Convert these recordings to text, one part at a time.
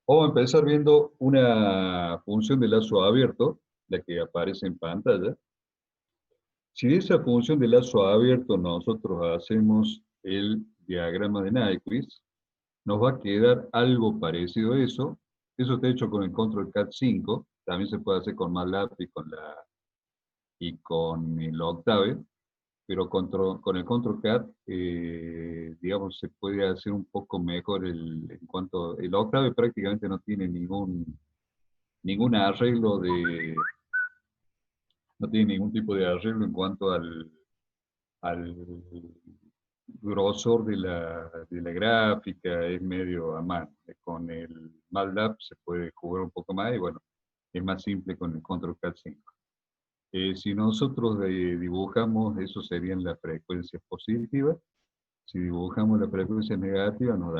Vamos a empezar viendo una función de lazo abierto, la que aparece en pantalla. Si de esa función de lazo abierto nosotros hacemos el diagrama de Nyquist, nos va a quedar algo parecido a eso. Eso está hecho con el Control Cat 5, también se puede hacer con MATLAB y con el Octave, pero con el Control Cat, digamos, se puede hacer un poco mejor en cuanto, el Octave prácticamente no tiene ningún arreglo no tiene ningún tipo de arreglo en cuanto al grosor de la gráfica, es medio a mano. Con el MATLAB se puede jugar un poco más y bueno, es más simple con el Control Cat 5. Si nosotros dibujamos, eso serían las frecuencias positivas. Si dibujamos la frecuencia negativa, nos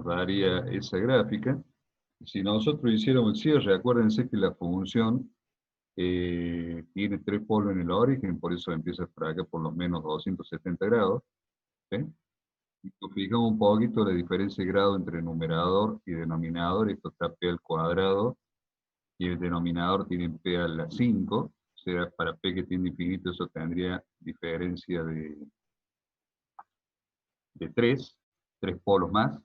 daría esa gráfica. Si nosotros hiciéramos el cierre, acuérdense que la función tiene tres polos en el origen, por eso empieza por acá por lo menos 270 grados. ¿Sí? Si nos fijamos un poquito la diferencia de grado entre numerador y denominador, esto está p al cuadrado, y el denominador tiene p a la 5, o sea, para p que tiene infinito eso tendría diferencia de 3 polos más.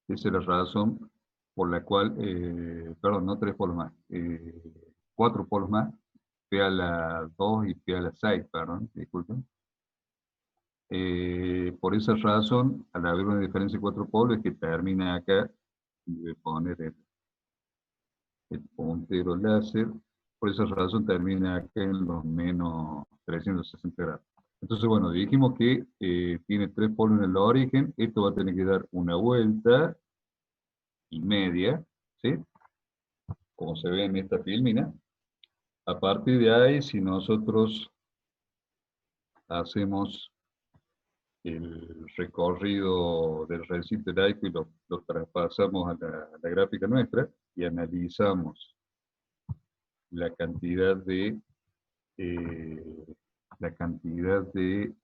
Esa es la razón por la cual, perdón, no 3 polos más, 4 polos más, p a la 2 y p a la 6, perdón, disculpen. Por esa razón, al haber una diferencia de 4 polos, es que termina acá, y voy a poner el puntero láser, por esa razón termina acá en los menos 360 grados. Entonces, bueno, dijimos que tiene 3 polos en el origen, esto va a tener que dar una vuelta y media, ¿sí? Como se ve en esta filmina. A partir de ahí, si nosotros hacemos el recorrido del recinto laico y lo traspasamos a la gráfica nuestra y analizamos la cantidad de eh, la cantidad de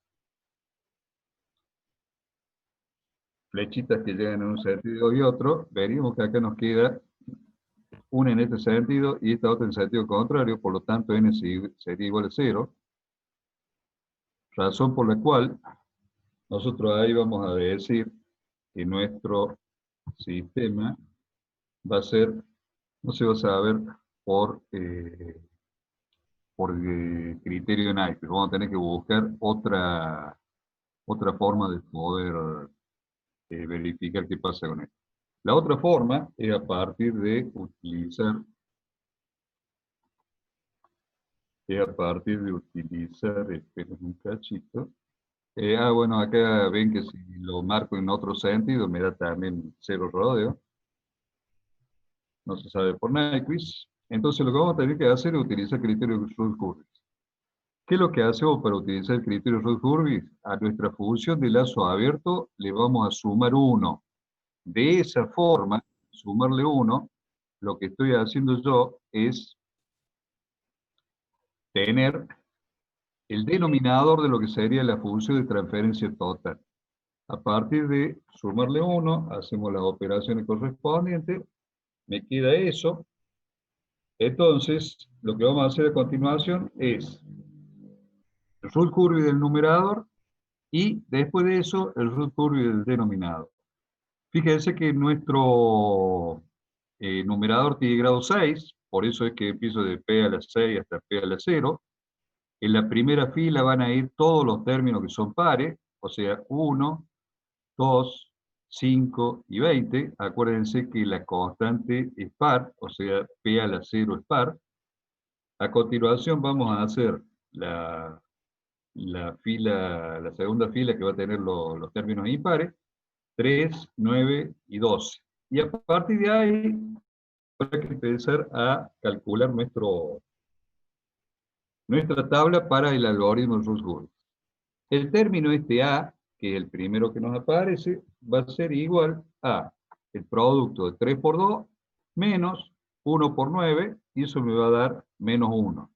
flechitas que llegan en un sentido y otro, veríamos que acá nos queda una en este sentido y esta otra en sentido contrario, por lo tanto n sería igual a 0, razón por la cual nosotros ahí vamos a decir que nuestro sistema va a ser, no se va a saber por criterio de Nyquist. Vamos a tener que buscar otra forma de poder verificar qué pasa con esto. La otra forma es a partir de utilizar, esperen un cachito. Bueno, acá ven que si lo marco en otro sentido me da también 0 rodeo. No se sabe por Nyquist. Entonces lo que vamos a tener que hacer es utilizar criterio de Ruth-Hurwitz. ¿Qué es lo que hacemos para utilizar el criterio Ruth-Hurwitz? A nuestra función de lazo abierto le vamos a sumar 1. De esa forma, sumarle 1, lo que estoy haciendo yo es tener el denominador de lo que sería la función de transferencia total. A partir de sumarle 1, hacemos las operaciones correspondientes, me queda eso. Entonces, lo que vamos a hacer a continuación es el Ruth-Hurwitz del numerador y después de eso el Ruth-Hurwitz del denominador. Fíjense que nuestro numerador tiene grado 6, por eso es que empiezo de P a la 6 hasta P a la 0. En la primera fila van a ir todos los términos que son pares, o sea, 1, 2, 5 y 20. Acuérdense que la constante es par, o sea, P a la 0 es par. A continuación vamos a hacer la segunda fila que va a tener los términos impares, 3, 9 y 12. Y a partir de ahí, habrá que empezar a calcular nuestra tabla para el algoritmo Ruth-Hurwitz. El término este A, que es el primero que nos aparece, va a ser igual a el producto de 3 por 2 menos 1 por 9 y eso me va a dar menos 1.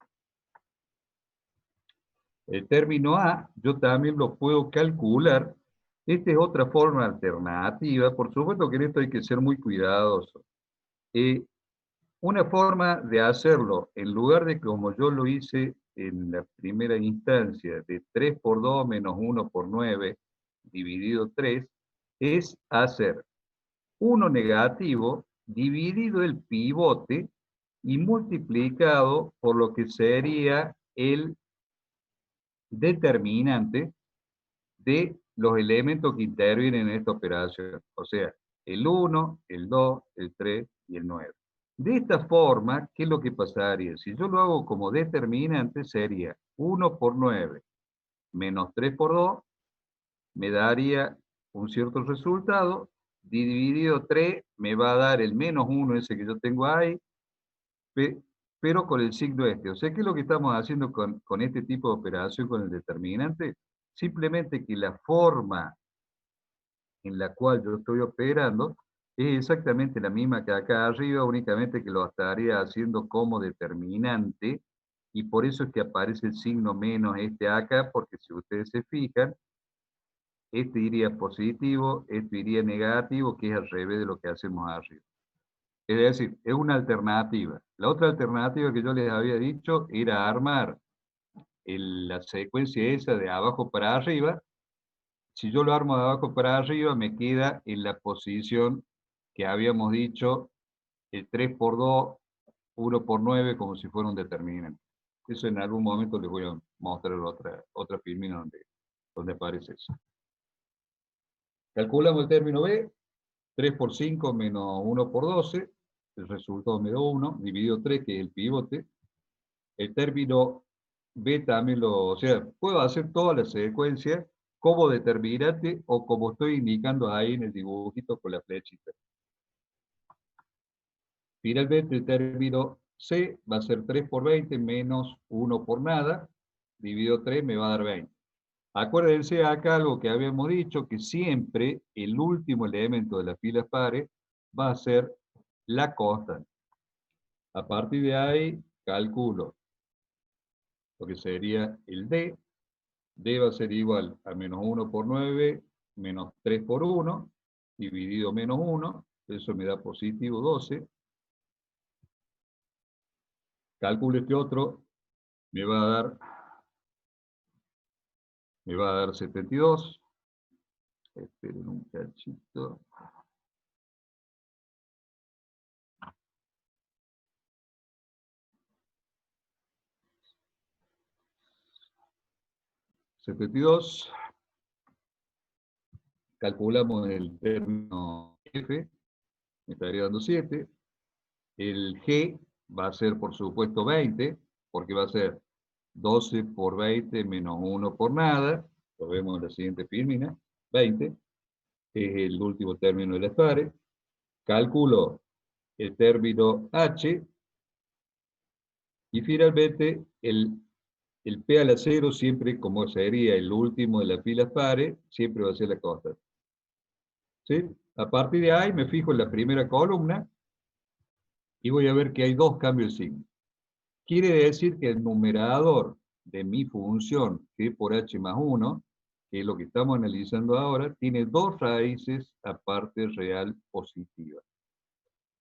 El término A, yo también lo puedo calcular. Esta es otra forma alternativa. Por supuesto que en esto hay que ser muy cuidadoso. Una forma de hacerlo, en lugar de como yo lo hice en la primera instancia, de 3 por 2 menos 1 por 9 dividido 3, es hacer 1 negativo dividido el pivote y multiplicado por lo que sería el determinante de los elementos que intervienen en esta operación. O sea, el 1, el 2, el 3 y el 9. De esta forma, ¿qué es lo que pasaría? Si yo lo hago como determinante, sería 1 por 9 menos 3 por 2, me daría un cierto resultado, dividido 3 me va a dar el menos 1 ese que yo tengo ahí, pero con el signo este. O sea, ¿qué es lo que estamos haciendo con este tipo de operación con el determinante? Simplemente que la forma en la cual yo estoy operando es exactamente la misma que acá arriba, únicamente que lo estaría haciendo como determinante, y por eso es que aparece el signo menos este acá, porque si ustedes se fijan, este iría positivo, este iría negativo, que es al revés de lo que hacemos arriba. Es decir, es una alternativa. La otra alternativa que yo les había dicho era armar la secuencia esa de abajo para arriba. Si yo lo armo de abajo para arriba, me queda en la posición que habíamos dicho, el 3 por 2, 1 por 9, como si fuera un determinante. Eso en algún momento les voy a mostrar otra filmina donde aparece eso. Calculamos el término B, 3 por 5 menos 1 por 12, el resultado me da 1, dividido 3, que es el pivote. El término B también o sea, puedo hacer toda la secuencia como determinante o como estoy indicando ahí en el dibujito con la flechita. Finalmente el término C va a ser 3 por 20 menos 1 por nada, dividido 3 me va a dar 20. Acuérdense acá algo que habíamos dicho, que siempre el último elemento de las filas pares va a ser la constante. A partir de ahí calculo lo que sería el D. D va a ser igual a menos 1 por 9, menos 3 por 1, dividido menos 1, eso me da positivo 12. Calculo este otro, me va a dar, me va a dar 72. Esperen un cachito. 72. Calculamos el término F, me estaría dando 7. El G va a ser, por supuesto, 20, porque va a ser 12 por 20 menos 1 por nada. Lo vemos en la siguiente filmina. 20 es el último término de las pares. Calculo el término H y finalmente el P a la 0 siempre, como sería el último de las filas pares, siempre va a ser la constante. ¿Sí? A partir de ahí me fijo en la primera columna y voy a ver que hay dos cambios de signo. Quiere decir que el numerador de mi función g por h más 1, que es lo que estamos analizando ahora, tiene dos raíces a parte real positiva.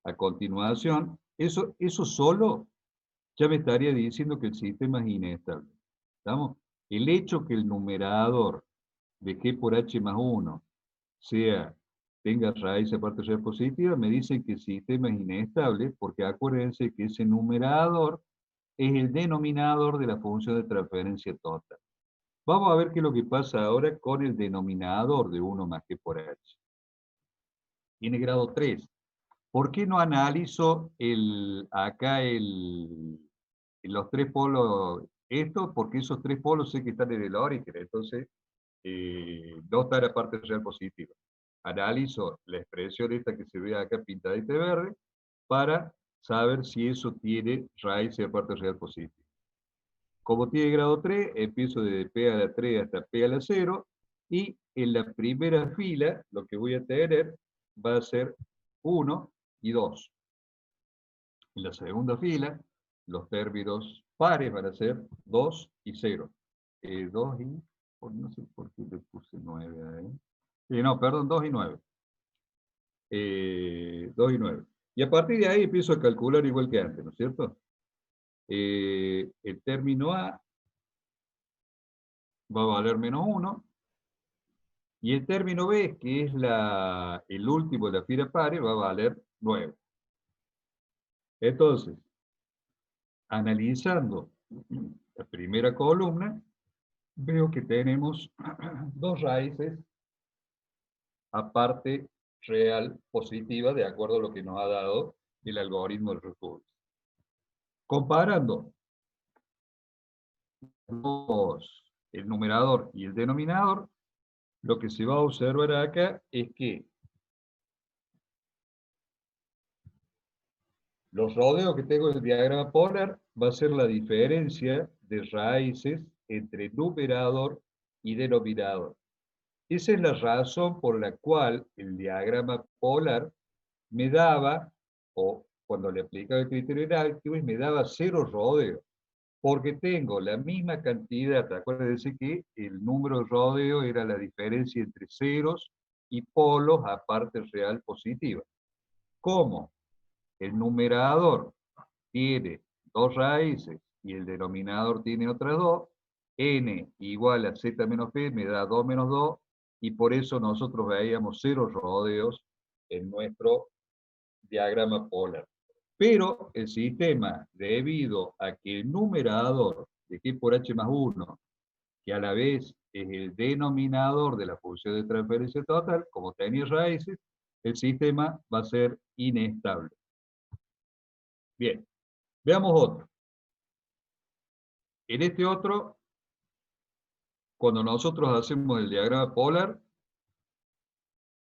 A continuación, eso solo ya me estaría diciendo que el sistema es inestable. ¿Estamos? El hecho que el numerador de g por h más 1 tenga raíz a parte real positiva, me dice que el sistema es inestable, porque acuérdense que ese numerador es el denominador de la función de transferencia total. Vamos a ver qué es lo que pasa ahora con el denominador de 1 más g por h. Tiene grado 3. ¿Por qué no analizo acá los tres polos? Esto, porque esos tres polos sé que están en el origen, entonces no está en la parte real positiva. Analizo la expresión esta que se ve acá pintadita de verde para saber si eso tiene raíz de parte real positiva. Como tiene grado 3, empiezo desde P a la 3 hasta P a la 0, y en la primera fila lo que voy a tener va a ser 1 y 2. En la segunda fila los términos pares van a ser 2 y 0. 2 y, no sé por qué le puse 9 ahí. No, perdón, 2 y 9. 2 y 9. Y a partir de ahí empiezo a calcular igual que antes, ¿no es cierto? El término A va a valer menos 1, y el término B, que es el último de la fila pares, va a valer 9. Entonces, analizando la primera columna, veo que tenemos dos raíces aparte real positiva, de acuerdo a lo que nos ha dado el algoritmo del recurso. Comparando el numerador y el denominador, lo que se va a observar acá es que los rodeos que tengo en el diagrama polar va a ser la diferencia de raíces entre numerador y denominador. Esa es la razón por la cual el diagrama polar me daba, o cuando le aplicaba el criterio de Alquivis, me daba 0 rodeos, porque tengo la misma cantidad. Acuérdense que el número de rodeo era la diferencia entre ceros y polos a parte real positiva. Como el numerador tiene 2 raíces y el denominador tiene otras 2, n igual a z menos p me da 2 menos 2, y por eso nosotros veíamos 0 rodeos en nuestro diagrama polar. Pero el sistema, debido a que el numerador de g por h más 1, que a la vez es el denominador de la función de transferencia total, como tenía raíces, el sistema va a ser inestable. Bien, veamos otro. En este otro, cuando nosotros hacemos el diagrama polar,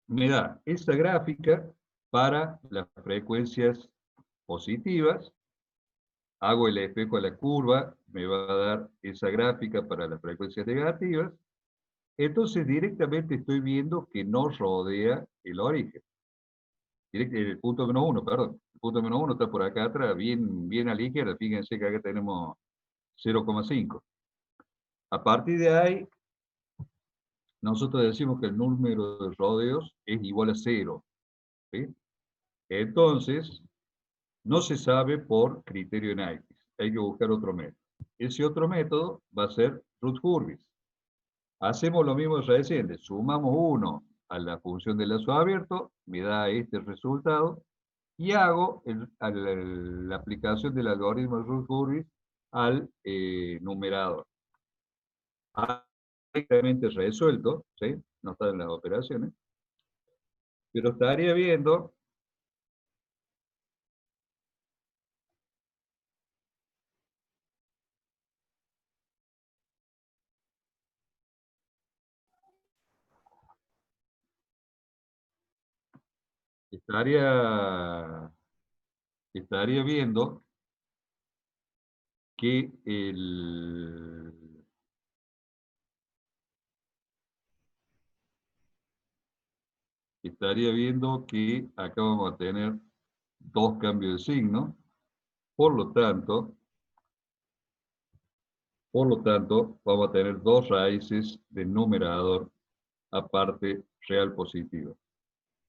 me da esta gráfica para las frecuencias positivas. Hago el espejo a la curva, me va a dar esa gráfica para las frecuencias negativas. Entonces directamente estoy viendo que no rodea el origen. El punto menos 1, perdón. El punto menos 1 está por acá atrás, bien a la izquierda. Fíjense que acá tenemos 0,5. A partir de ahí, nosotros decimos que el número de rodeos es igual a 0. ¿Sí? Entonces, no se sabe por criterio Naikis. Hay que buscar otro método. Ese otro método va a ser Routh-Hurwitz. Hacemos lo mismo reciente. Sumamos 1 a la función de lazo abierto, me da este resultado, y hago la aplicación del algoritmo de Routh-Hurwitz al numerador. Directamente resuelto, ¿sí? No está en las operaciones, pero estaría viendo estaría, estaría viendo que estaría viendo que acá vamos a tener dos cambios de signo. Por lo tanto, vamos a tener dos raíces del numerador aparte real positiva.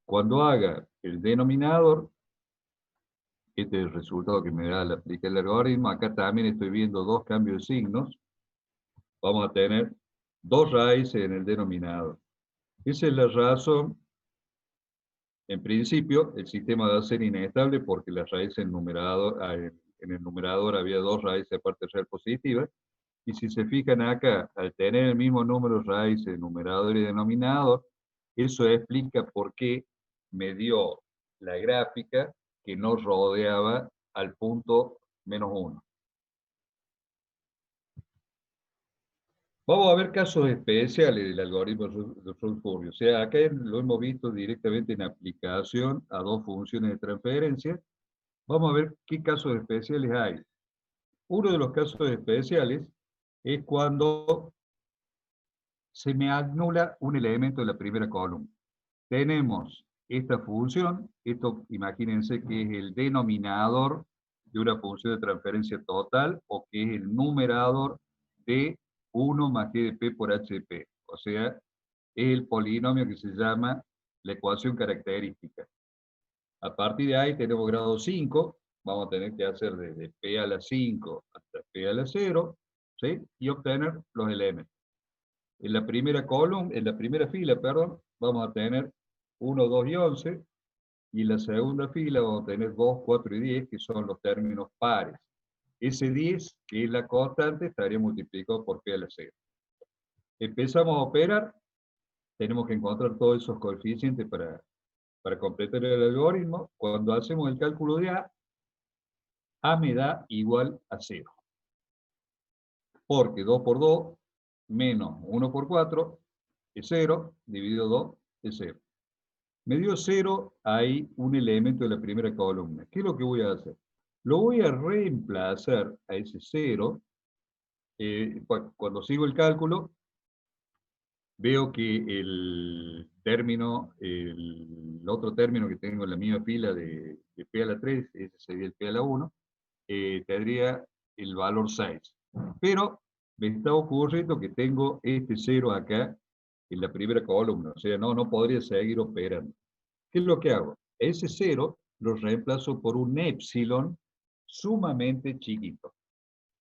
Cuando haga el denominador, este es el resultado que me da al aplicar el algoritmo. Acá también estoy viendo dos cambios de signos. Vamos a tener dos raíces en el denominador. Esa es la razón. En principio, el sistema va a ser inestable porque las raíces en el numerador había dos raíces aparte real positivas. Y si se fijan acá, al tener el mismo número de raíces, numerador y denominador, eso explica por qué me dio la gráfica que no rodeaba al punto menos 1. Vamos a ver casos especiales del algoritmo de Routh-Hurwitz. O sea, acá lo hemos visto directamente en aplicación a dos funciones de transferencia. Vamos a ver qué casos especiales hay. Uno de los casos especiales es cuando se me anula un elemento de la primera columna. Tenemos esta función, esto imagínense que es el denominador de una función de transferencia total, o que es el numerador de 1 más g de p por h de p. O sea, es el polinomio que se llama la ecuación característica. A partir de ahí tenemos grado 5, vamos a tener que hacer desde p a la 5 hasta p a la 0, ¿sí? Y obtener los elementos. En la primera columna, en la primera fila, perdón, vamos a tener 1, 2 y 11, y en la segunda fila vamos a tener 2, 4 y 10, que son los términos pares. Ese 10, que es la constante, estaría multiplicado por p a la 0. Empezamos a operar, tenemos que encontrar todos esos coeficientes para completar el algoritmo. Cuando hacemos el cálculo de A me da igual a 0. Porque 2 por 2 menos 1 por 4 es 0, dividido 2 es 0. Me dio 0, hay un elemento de la primera columna. ¿Qué es lo que voy a hacer? Lo voy a reemplazar a ese 0. Cuando sigo el cálculo, veo que el término, el otro término que tengo en la misma fila de p a la 3, ese sería el p a la 1, tendría el valor 6. Pero me está ocurriendo que tengo este 0 acá en la primera columna, o sea, no podría seguir operando. ¿Qué es lo que hago? Ese 0 lo reemplazo por un épsilon sumamente chiquito.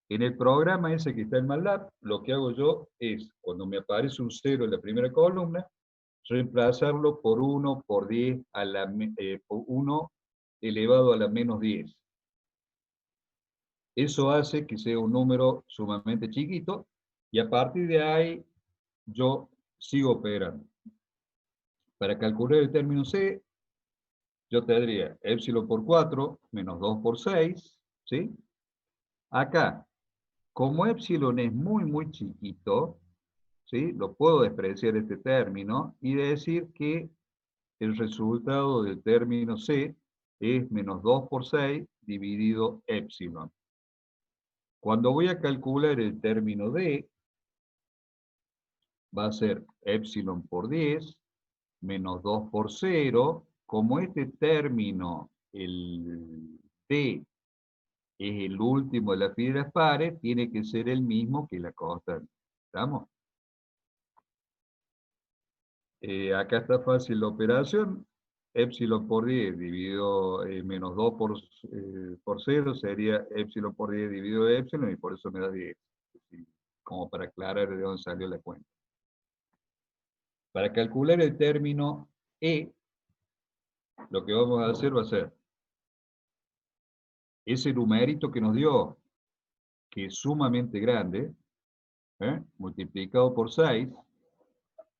En el programa ese que está en MATLAB, lo que hago yo es, cuando me aparece un 0 en la primera columna, reemplazarlo por 1 por 10 a la, por 1 elevado a la menos 10. Eso hace que sea un número sumamente chiquito, y a partir de ahí yo sigo operando. Para calcular el término C, yo tendría épsilon por 4 menos 2 por 6, ¿sí? Acá, como épsilon es muy chiquito, ¿sí? Lo puedo despreciar este término y decir que el resultado del término C es menos 2 por 6 dividido épsilon. Cuando voy a calcular el término D, va a ser épsilon por 10 menos 2 por 0. Como este término, el D, es el último de las filas pares, tiene que ser el mismo que la constante. ¿Estamos? Acá está fácil la operación. Épsilon por 10 dividido menos 2 por 0 sería épsilon por 10 dividido épsilon, y por eso me da 10. Así, como para aclarar de dónde salió la cuenta. Para calcular el término E, lo que vamos a hacer va a ser ese numerito que nos dio, que es sumamente grande, multiplicado por 6,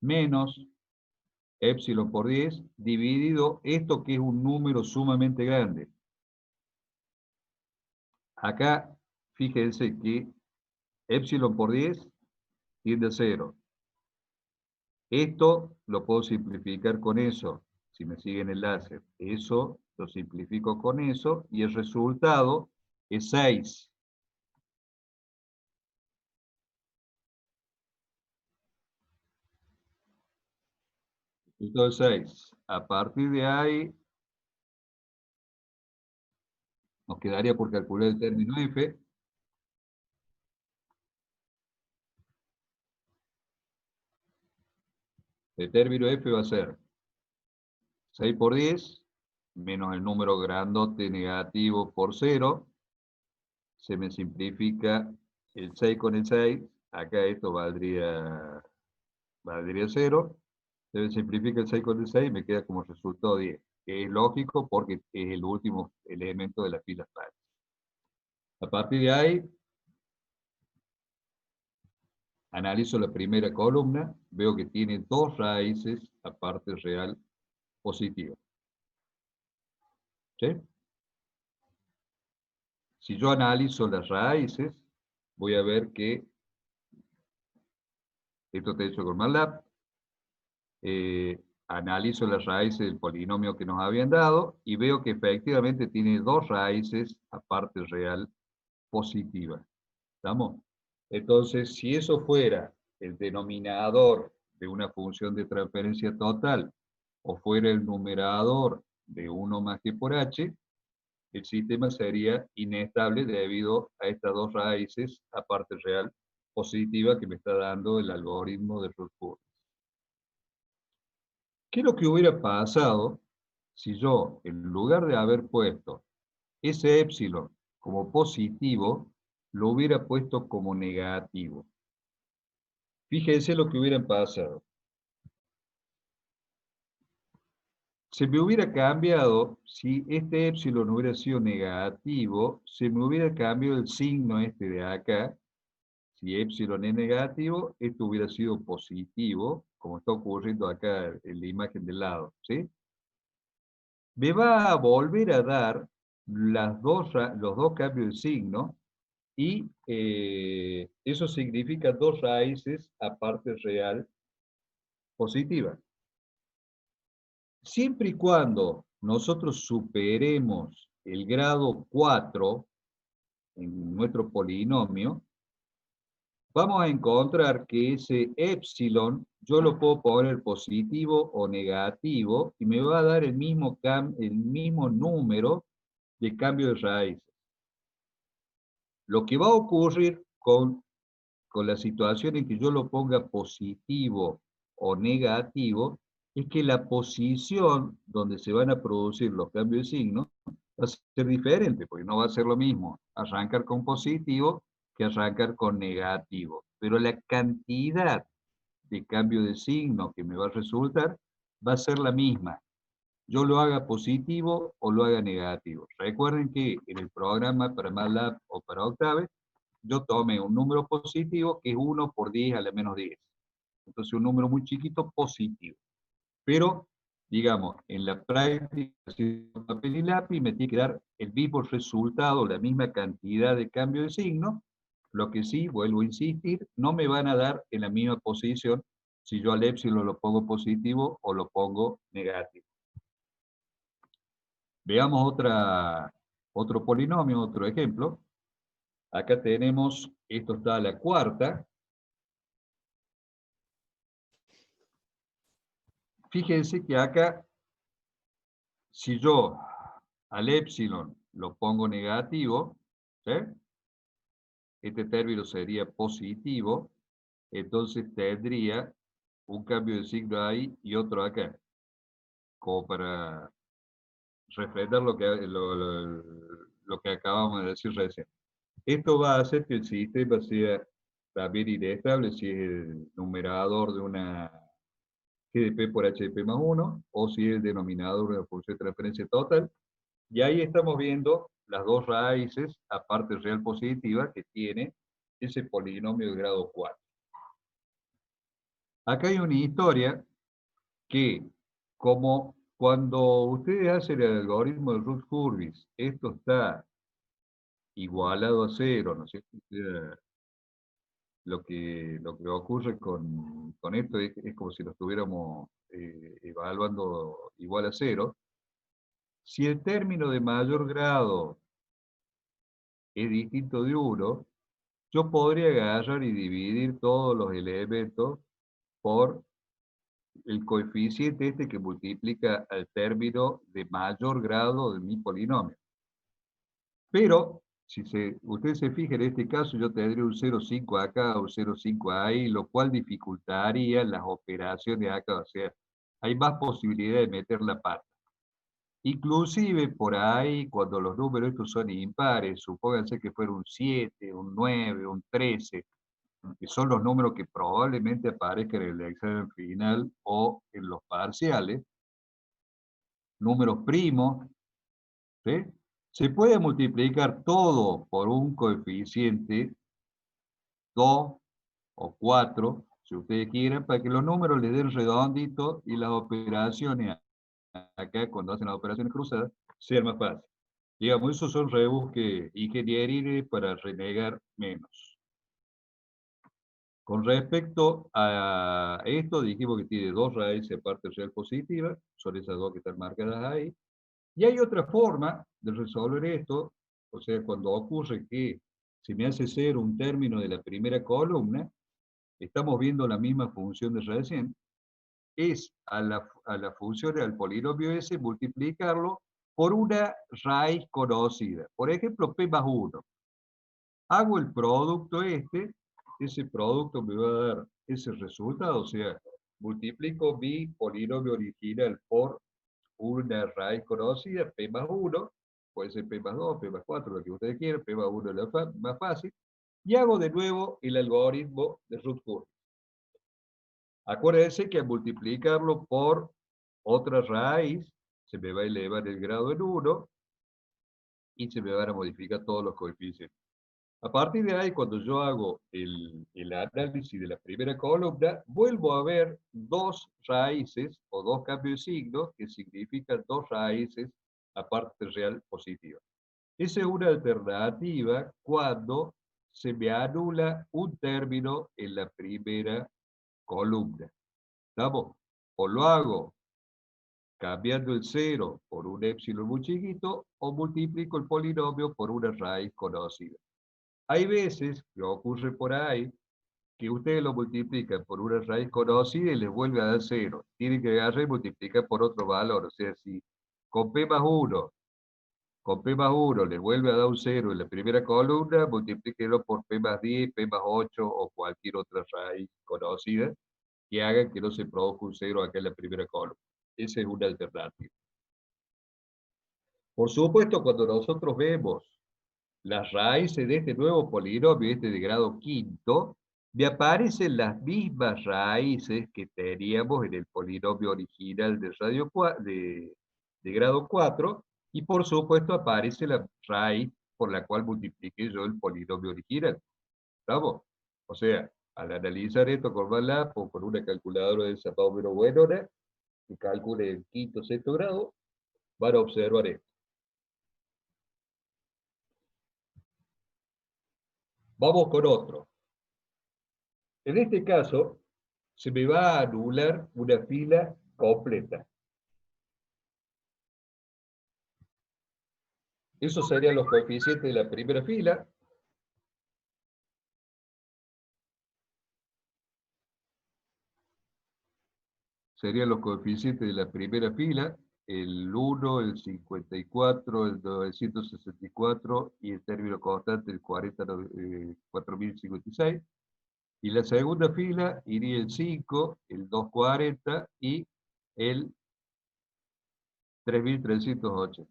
menos épsilon por 10, dividido esto que es un número sumamente grande. Acá, fíjense que épsilon por 10 tiende a 0. Esto lo puedo simplificar con eso, si me siguen el láser. Eso lo simplifico con eso, y el resultado es 6. Entonces 6. A partir de ahí, nos quedaría por calcular el término F. El término F va a ser 6 por 10, menos el número grandote negativo por 0. Se me simplifica el 6 con el 6. Acá esto valdría 0. Se me simplifica el 6 con el 6 y me queda como resultado 10. Que es lógico porque es el último elemento de las filas pares. A partir de ahí, analizo la primera columna, veo que tiene dos raíces a parte real positiva. ¿Sí? Si yo analizo las raíces, voy a ver que esto está hecho con MATLAB. Analizo las raíces del polinomio que nos habían dado y veo que efectivamente tiene dos raíces a parte real positiva. ¿Estamos? Entonces, si eso fuera el denominador de una función de transferencia total, o fuera el numerador de 1 más g por h, el sistema sería inestable debido a estas dos raíces a parte real positiva que me está dando el algoritmo de Ruth-Hurwitz. ¿Qué es lo que hubiera pasado si yo, en lugar de haber puesto ese épsilon como positivo, lo hubiera puesto como negativo? Fíjense lo que hubiera pasado. Se me hubiera cambiado, si este épsilon hubiera sido negativo, se me hubiera cambiado el signo este de acá. Si épsilon es negativo, esto hubiera sido positivo, como está ocurriendo acá en la imagen del lado, ¿sí? Me va a volver a dar los dos cambios de signo, y eso significa dos raíces a parte real positiva. Siempre y cuando nosotros superemos el grado 4 en nuestro polinomio, vamos a encontrar que ese épsilon yo lo puedo poner positivo o negativo y me va a dar el mismo número de cambio de raíces. Lo que va a ocurrir con la situación en que yo lo ponga positivo o negativo es que la posición donde se van a producir los cambios de signo va a ser diferente, porque no va a ser lo mismo arrancar con positivo que arrancar con negativo. Pero la cantidad de cambio de signo que me va a resultar va a ser la misma. Yo lo haga positivo o lo haga negativo. Recuerden que en el programa para MATLAB o para Octave, yo tomé un número positivo que es 1 por 10 a la menos 10. Entonces un número muy chiquito positivo. Pero, digamos, en la práctica, papel y lápiz, me tiene que dar el mismo resultado, la misma cantidad de cambio de signo. Lo que sí, vuelvo a insistir, no me van a dar en la misma posición si yo al épsilon lo pongo positivo o lo pongo negativo. Veamos otro polinomio, otro ejemplo. Acá tenemos, esto está a la cuarta. Fíjense que acá, si yo al épsilon lo pongo negativo, ¿sí? Este término sería positivo, entonces tendría un cambio de signo ahí y otro acá, como para reflejar lo que acabamos de decir recién. Esto va a hacer que el sistema sea también inestable si es el numerador de una GDP por HDP más 1, o si es el denominador de una función de transferencia total. Y ahí estamos viendo las dos raíces a parte real positiva que tiene ese polinomio de grado 4. Acá hay una historia que, como cuando ustedes hacen el algoritmo de Routh-Hurwitz, esto está igualado a cero, ¿no es cierto? Lo que ocurre con esto es como si lo estuviéramos evaluando igual a cero. Si el término de mayor grado es distinto de 1, yo podría agarrar y dividir todos los elementos por el coeficiente este que multiplica al término de mayor grado de mi polinomio. Pero, si ustedes se fijan, en este caso yo tendría un 0,5 acá, un 0,5 ahí, lo cual dificultaría las operaciones acá. O sea, hay más posibilidad de meter la pata. Inclusive por ahí, cuando los números estos son impares, supónganse que fuera un 7, un 9, un 13, que son los números que probablemente aparezcan en el examen final o en los parciales, números primos, ¿sí? Se puede multiplicar todo por un coeficiente 2 o 4, si ustedes quieren, para que los números les den redondito y las operaciones, acá cuando hacen las operaciones cruzadas, sean más fáciles. Digamos, esos son rebusques ingenieriles para renegar menos. Con respecto a esto, dijimos que tiene dos raíces a parte real positiva, son esas dos que están marcadas ahí. Y hay otra forma de resolver esto, o sea, cuando ocurre que se me hace cero un término de la primera columna, estamos viendo la misma función de recién, es a la función, al polinomio S, multiplicarlo por una raíz conocida. Por ejemplo, P más 1. Hago el producto ese producto me va a dar ese resultado, o sea, multiplico mi polinomio original por una raíz conocida, P más 1, puede ser P más 2, P más 4, lo que ustedes quieran, P más 1 es más fácil, y hago de nuevo el algoritmo de Ruth-Hurwitz. Acuérdense que al multiplicarlo por otra raíz, se me va a elevar el grado en 1 y se me van a modificar todos los coeficientes. A partir de ahí, cuando yo hago el análisis de la primera columna, vuelvo a ver dos raíces o dos cambios de signo que significan dos raíces a parte real positiva. Esa es una alternativa cuando se me anula un término en la primera columna. ¿Estamos? O lo hago cambiando el 0 por un épsilon muy chiquito o multiplico el polinomio por una raíz conocida. Hay veces que ocurre por ahí que ustedes lo multiplican por una raíz conocida y les vuelve a dar 0. Tienen que agarrar y multiplicar por otro valor. O sea, si con P más 1, les vuelve a dar un 0 en la primera columna, multiplíquenlo por P más 10, P más 8 o cualquier otra raíz conocida que hagan que no se produzca un 0 acá en la primera columna. Esa es una alternativa. Por supuesto, cuando nosotros vemos las raíces de este nuevo polinomio, este de grado quinto, me aparecen las mismas raíces que teníamos en el polinomio original de grado 4, y por supuesto aparece la raíz por la cual multipliqué yo el polinomio original. ¿Estamos? O sea, al analizar esto con MATLAB o con una calculadora de esa más o menos buenona, que calcule el quinto, sexto grado, van a observar esto. Vamos con otro. En este caso, se me va a anular una fila completa. Esos serían los coeficientes de la primera fila. Serían los coeficientes de la primera fila, el 1, el 54, el 964 y el término constante, el 4056. Y la segunda fila iría el 5, el 240 y el 3308.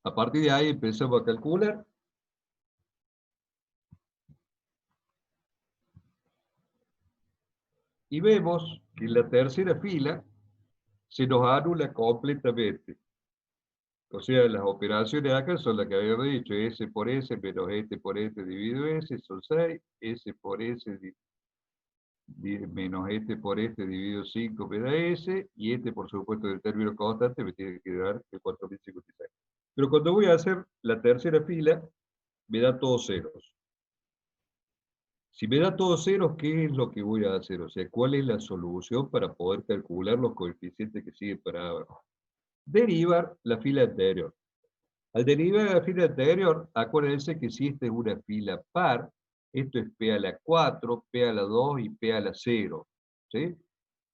A partir de ahí empezamos a calcular. Y vemos que en la tercera fila se nos anula completamente. O sea, las operaciones acá son las que habíamos dicho, S por S menos este por este dividido S, son 6, S por S menos este por este dividido 5 me da S, y este por supuesto del término constante me tiene que dar el 4056. Pero cuando voy a hacer la tercera fila, me da todos ceros. Si me da todos ceros, ¿qué es lo que voy a hacer? O sea, ¿cuál es la solución para poder calcular los coeficientes que siguen para abajo? Derivar la fila anterior. Al derivar la fila anterior, acuérdense que si esta es una fila par, esto es P a la 4, P a la 2 y P a la 0. ¿Sí?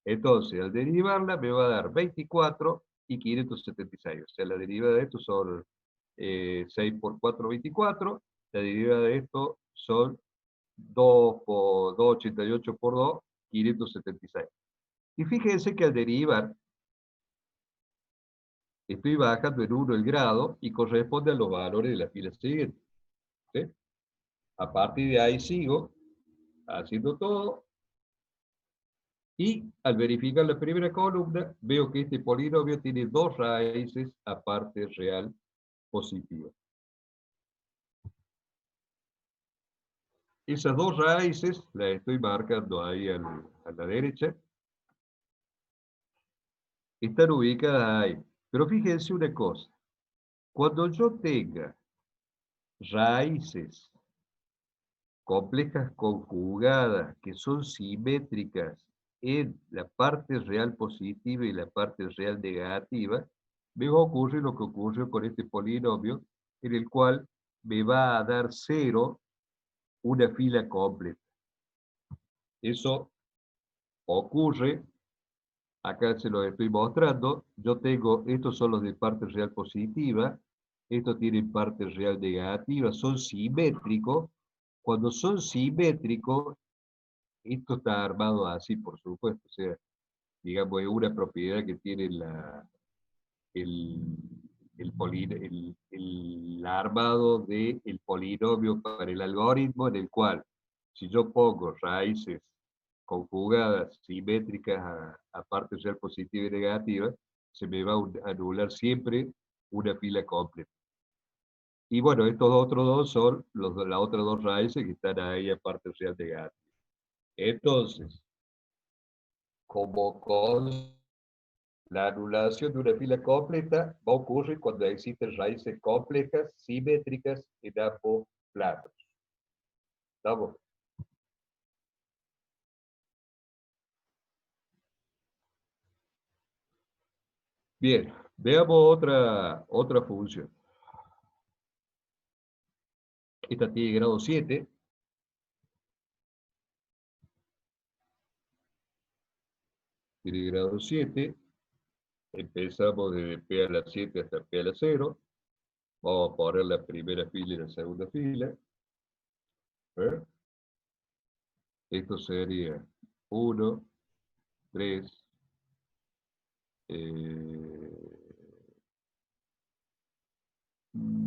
Entonces, al derivarla me va a dar 24 y 576. O sea, la derivada de esto son 6 por 4, 24. La derivada de esto son 2 por 288 por 2, 576. Y fíjense que al derivar, estoy bajando en 1 el grado y corresponde a los valores de la fila siguiente. ¿Sí? A partir de ahí sigo haciendo todo. Y al verificar la primera columna, veo que este polinomio tiene dos raíces a parte real positiva. Esas dos raíces las estoy marcando ahí a la derecha. Están ubicadas ahí. Pero fíjense una cosa. Cuando yo tenga raíces complejas conjugadas que son simétricas en la parte real positiva y la parte real negativa, me va a ocurrir lo que ocurrió con este polinomio, en el cual me va a dar 0 una fila completa. Eso ocurre Acá se los estoy mostrando. Yo tengo, estos son los de parte real positiva, estos tienen parte real negativa, son simétricos. Cuando son simétricos, esto está armado así, por supuesto. O sea, digamos, es una propiedad que tiene el, el armado del polinomio para el algoritmo, en el cual, si yo pongo raíces conjugadas simétricas a partes real positiva y negativa, se me va a anular siempre una fila completa. Y bueno, estos otros dos son las otras dos raíces que están ahí a partes real negativa. Entonces, como con la anulación de una fila completa va a ocurrir cuando existen raíces complejas simétricas en ambos planos. ¿Estamos? Bien, veamos otra función. Esta tiene grado 7. Tiene grado 7. Empezamos desde P a la 7 hasta P a la 0. Vamos a poner la primera fila y la segunda fila. ¿Eh? Esto sería 1, 3,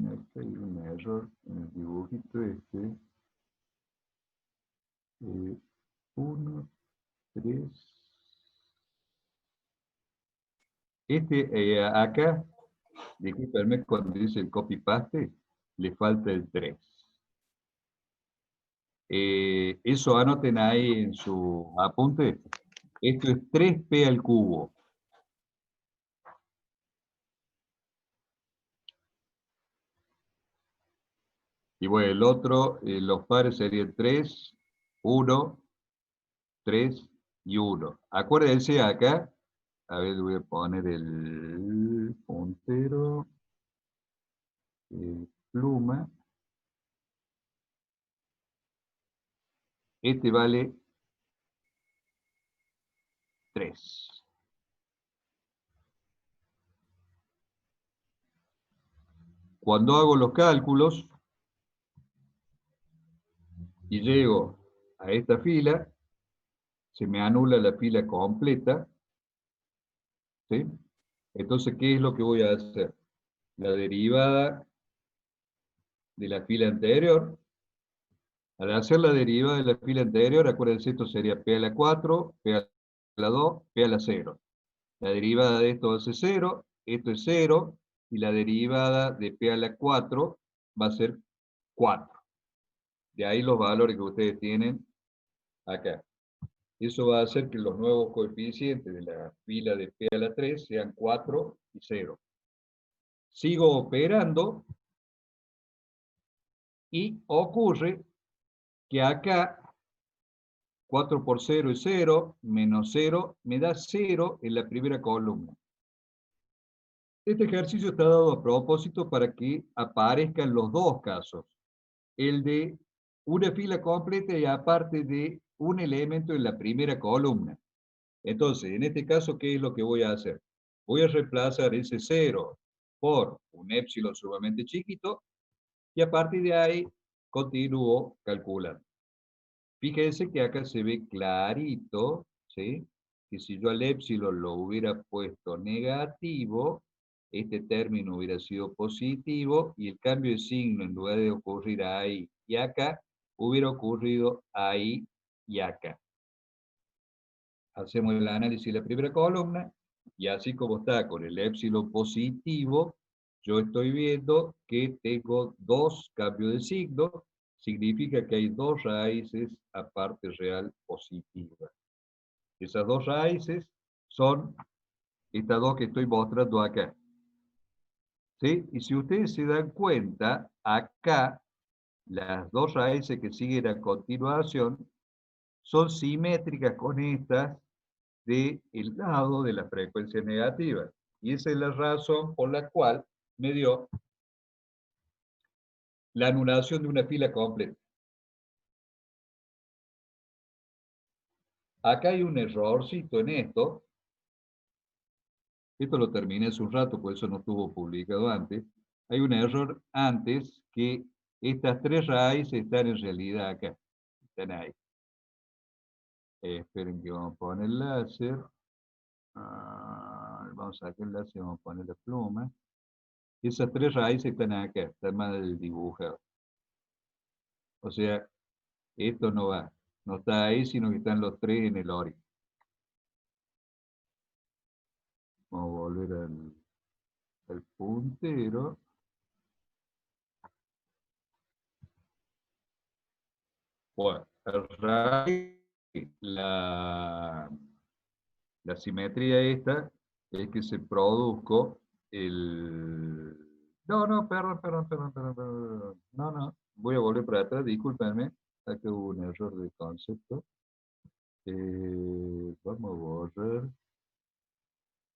acá hay un error en el dibujito este. 1, 3. Acá, discúlpenme, cuando dice el copy-paste, le falta el 3. Eso anoten ahí en su apunte. Esto es 3p al cubo. Y bueno, el otro, los pares serían 3, 1, 3 y 1. Acuérdense acá, a ver, voy a poner el puntero, pluma. Este vale 3. Cuando hago los cálculos y llego a esta fila, se me anula la fila completa, ¿sí? Entonces, ¿qué es lo que voy a hacer? La derivada de la fila anterior. Al hacer la derivada de la fila anterior, acuérdense, esto sería P a la 4, P a la 2, P a la 0. La derivada de esto es 0, esto es 0, y la derivada de P a la 4 va a ser 4. De ahí los valores que ustedes tienen acá. Eso va a hacer que los nuevos coeficientes de la fila de P a la 3 sean 4 y 0. Sigo operando y ocurre que acá 4 por 0 es 0, menos 0 me da 0 en la primera columna. Este ejercicio está dado a propósito para que aparezcan los dos casos. El de una fila completa y aparte de un elemento en la primera columna. Entonces, en este caso, ¿qué es lo que voy a hacer? Voy a reemplazar ese 0 por un épsilon sumamente chiquito y a partir de ahí continúo calculando. Fíjense que acá se ve clarito, ¿sí? Que si yo al épsilon lo hubiera puesto negativo, este término hubiera sido positivo y el cambio de signo en lugar de ocurrir ahí y acá, hubiera ocurrido ahí y acá. Hacemos el análisis de la primera columna y así como está con el épsilon positivo, yo estoy viendo que tengo dos cambios de signo, significa que hay dos raíces a parte real positiva. Esas dos raíces son estas dos que estoy mostrando acá. ¿Sí? Y si ustedes se dan cuenta, acá las dos raíces que siguen a continuación son simétricas con estas del lado de la frecuencia negativa. Y esa es la razón por la cual me dio la anulación de una fila completa. Acá hay un errorcito en esto, Esto lo terminé hace un rato, por eso no estuvo publicado antes. Hay un error antes que estas tres raíces están en realidad acá. Están ahí. Esperen que vamos a poner el láser. Vamos a sacar el láser y vamos a poner la pluma. Esas tres raíces están acá, están mal dibujadas. O sea, esto no va. No está ahí, sino que están los tres en el origen. Vamos a volver al puntero. Bueno, la, la simetría esta es que se produzca el... No, no, perdón. No, no, voy a volver para atrás, discúlpenme. Acá hubo un error de concepto. Vamos a borrar.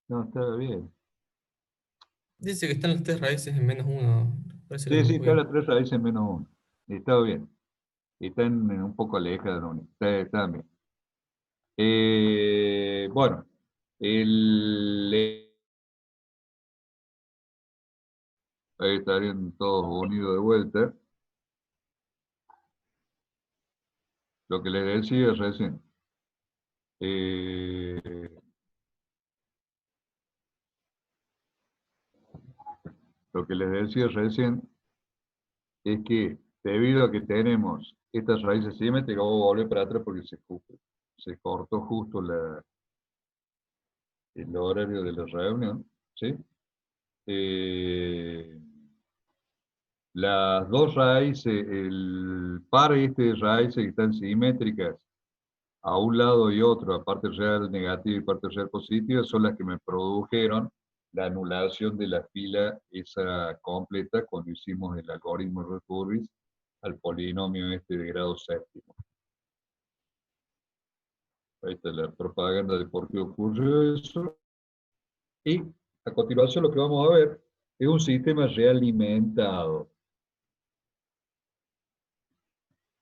No, estaba bien. Dice que están las tres raíces en -1. Parece que lo Sí, sí, dibujó está bien. la tres raíces en -1. Estaba bien. Están un poco alejadas de la unidad. Están bien. Bueno, el, ahí estarían todos unidos de vuelta. Lo que les decía recién. eh, lo que les decía recién es que debido a que tenemos estas raíces simétricas, voy a volver para atrás porque se cortó justo el horario de la reunión, ¿sí? Eh, las dos raíces, el par este de raíces que están simétricas a un lado y otro, a parte real negativa y parte real positiva, son las que me produjeron la anulación de la fila esa completa cuando hicimos el algoritmo de Recurvis al polinomio este de grado séptimo. Ahí está la propaganda de por qué ocurrió eso. Y a continuación lo que vamos a ver es un sistema realimentado.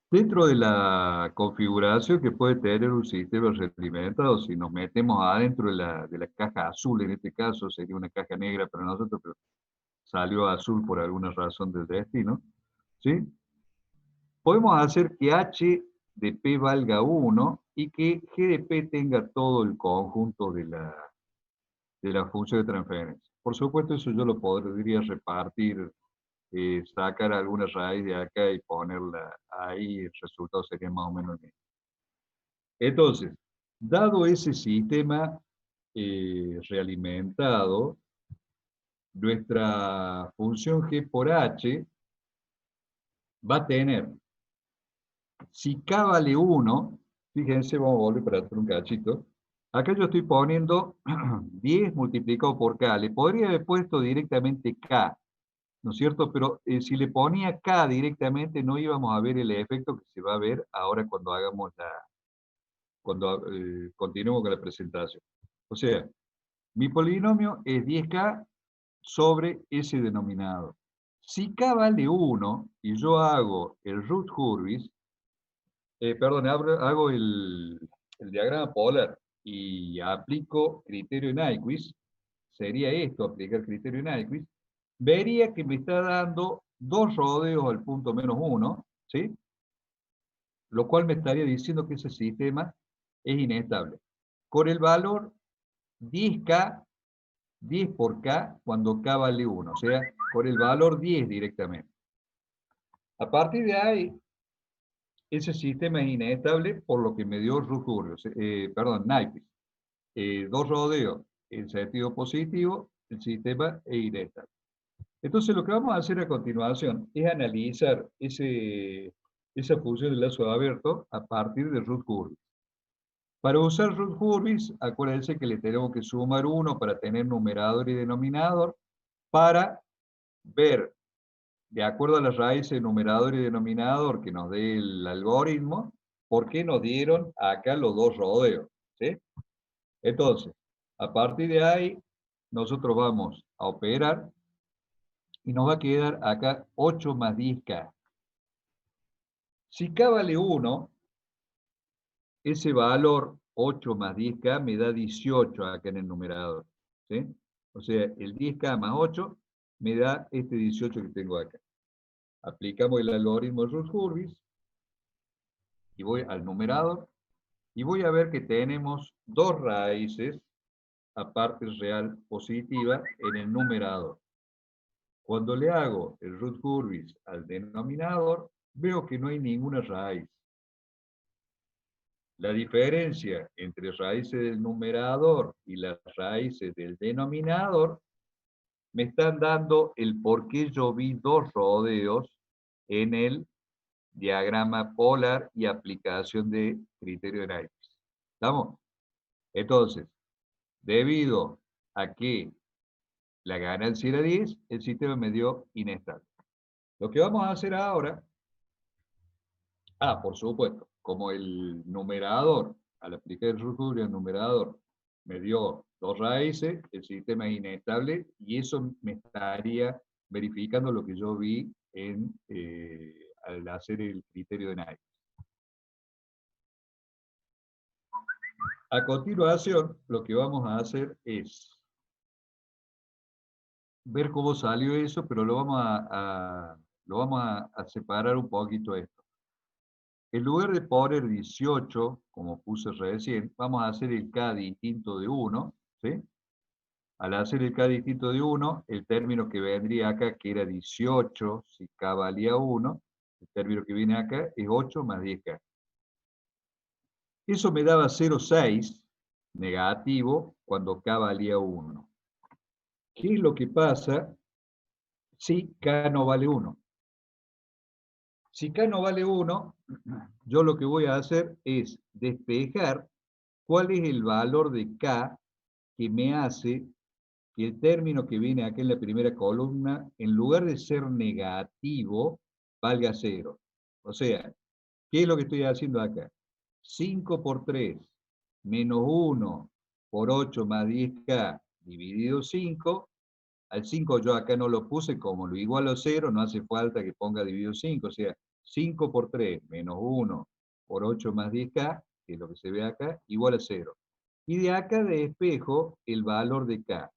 Dentro de la configuración que puede tener un sistema realimentado, si nos metemos adentro de la caja azul, en este caso sería una caja negra para nosotros, pero salió azul por alguna razón del destino, ¿sí? Podemos hacer que h de p valga 1 y que g de p tenga todo el conjunto de la función de transferencia. Por supuesto, eso yo lo podría repartir, sacar alguna raíz de acá y ponerla ahí, el resultado sería más o menos el mismo. Entonces, dado ese sistema realimentado, nuestra función g por h va a tener, si k vale 1, fíjense, vamos a volver para hacer un cachito, acá yo estoy poniendo 10 multiplicado por k, le podría haber puesto directamente k, ¿no es cierto? Pero si le ponía k directamente no íbamos a ver el efecto que se va a ver ahora cuando hagamos cuando continuemos con la presentación. O sea, mi polinomio es 10k sobre ese denominador. Si k vale 1 y yo hago el root Hurwitz, perdón, hago el diagrama polar y aplico criterio Nyquist, sería esto, aplicar criterio Nyquist, vería que me está dando dos rodeos al punto -1, ¿sí? Lo cual me estaría diciendo que ese sistema es inestable. Con el valor 10k, 10 por k, cuando k vale 1, o sea, con el valor 10 directamente. A partir de ahí, ese sistema es inestable por lo que me dio Rujurrio, perdón, Nyquist. Dos rodeos en sentido positivo, el sistema es inestable. Entonces, lo que vamos a hacer a continuación es analizar esa función de lazo abierto a partir de Root-Hurwitz. Para usar Root-Hurwitz, acuérdense que le tenemos que sumar 1 para tener numerador y denominador, para ver, de acuerdo a las raíces de numerador y denominador que nos dé el algoritmo, por qué nos dieron acá los dos rodeos, ¿sí? Entonces, a partir de ahí, nosotros vamos a operar y nos va a quedar acá 8 más 10k. Si k vale 1, ese valor 8 más 10k me da 18 acá en el numerador, ¿sí? O sea, el 10K más 8 me da este 18 que tengo acá. Aplicamos el algoritmo Rutherford y voy al numerador y voy a ver que tenemos dos raíces a parte real positiva en el numerador. Cuando le hago el Rutherford al denominador, veo que no hay ninguna raíz. La diferencia entre raíces del numerador y las raíces del denominador me están dando el por qué yo vi dos rodeos en el diagrama polar y aplicación de criterio de Nyquist. ¿Estamos? Entonces, debido a que la ganancia era 10, el sistema me dio inestable. Lo que vamos a hacer ahora, por supuesto, como el numerador, al aplicar el Rutherford al numerador, me dio dos raíces, el sistema es inestable y eso me estaría verificando lo que yo vi al hacer el criterio de Nyquist. A continuación, lo que vamos a hacer es ver cómo salió eso, pero lo vamos a separar un poquito esto. En lugar de poner 18, como puse recién, vamos a hacer el K distinto de 1, ¿sí? Al hacer el K distinto de 1, el término que vendría acá, que era 18, si K valía 1, el término que viene acá es 8 más 10K. Eso me daba 0,6 negativo cuando K valía 1. ¿Qué es lo que pasa si K no vale 1? Si K no vale 1, yo lo que voy a hacer es despejar cuál es el valor de K que me hace que el término que viene aquí en la primera columna, en lugar de ser negativo, valga 0. O sea, ¿qué es lo que estoy haciendo acá? 5 por 3 menos 1 por 8 más 10K dividido 5. Al 5 yo acá no lo puse, como lo igualo a 0, no hace falta que ponga dividido 5. O sea, 5 por 3 menos 1 por 8 más 10K, que es lo que se ve acá, igual a 0. Y de acá despejo el valor de K.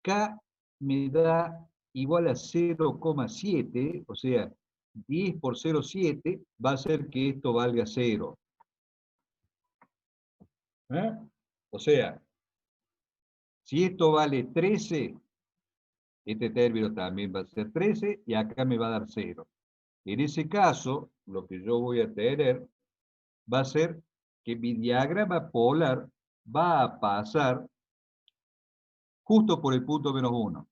K me da igual a 0,7, o sea, 10 por 0,7 va a hacer que esto valga 0. ¿Eh? O sea, si esto vale 13, este término también va a ser 13 y acá me va a dar 0. En ese caso, lo que yo voy a tener va a ser que mi diagrama polar va a pasar justo por el punto menos 1.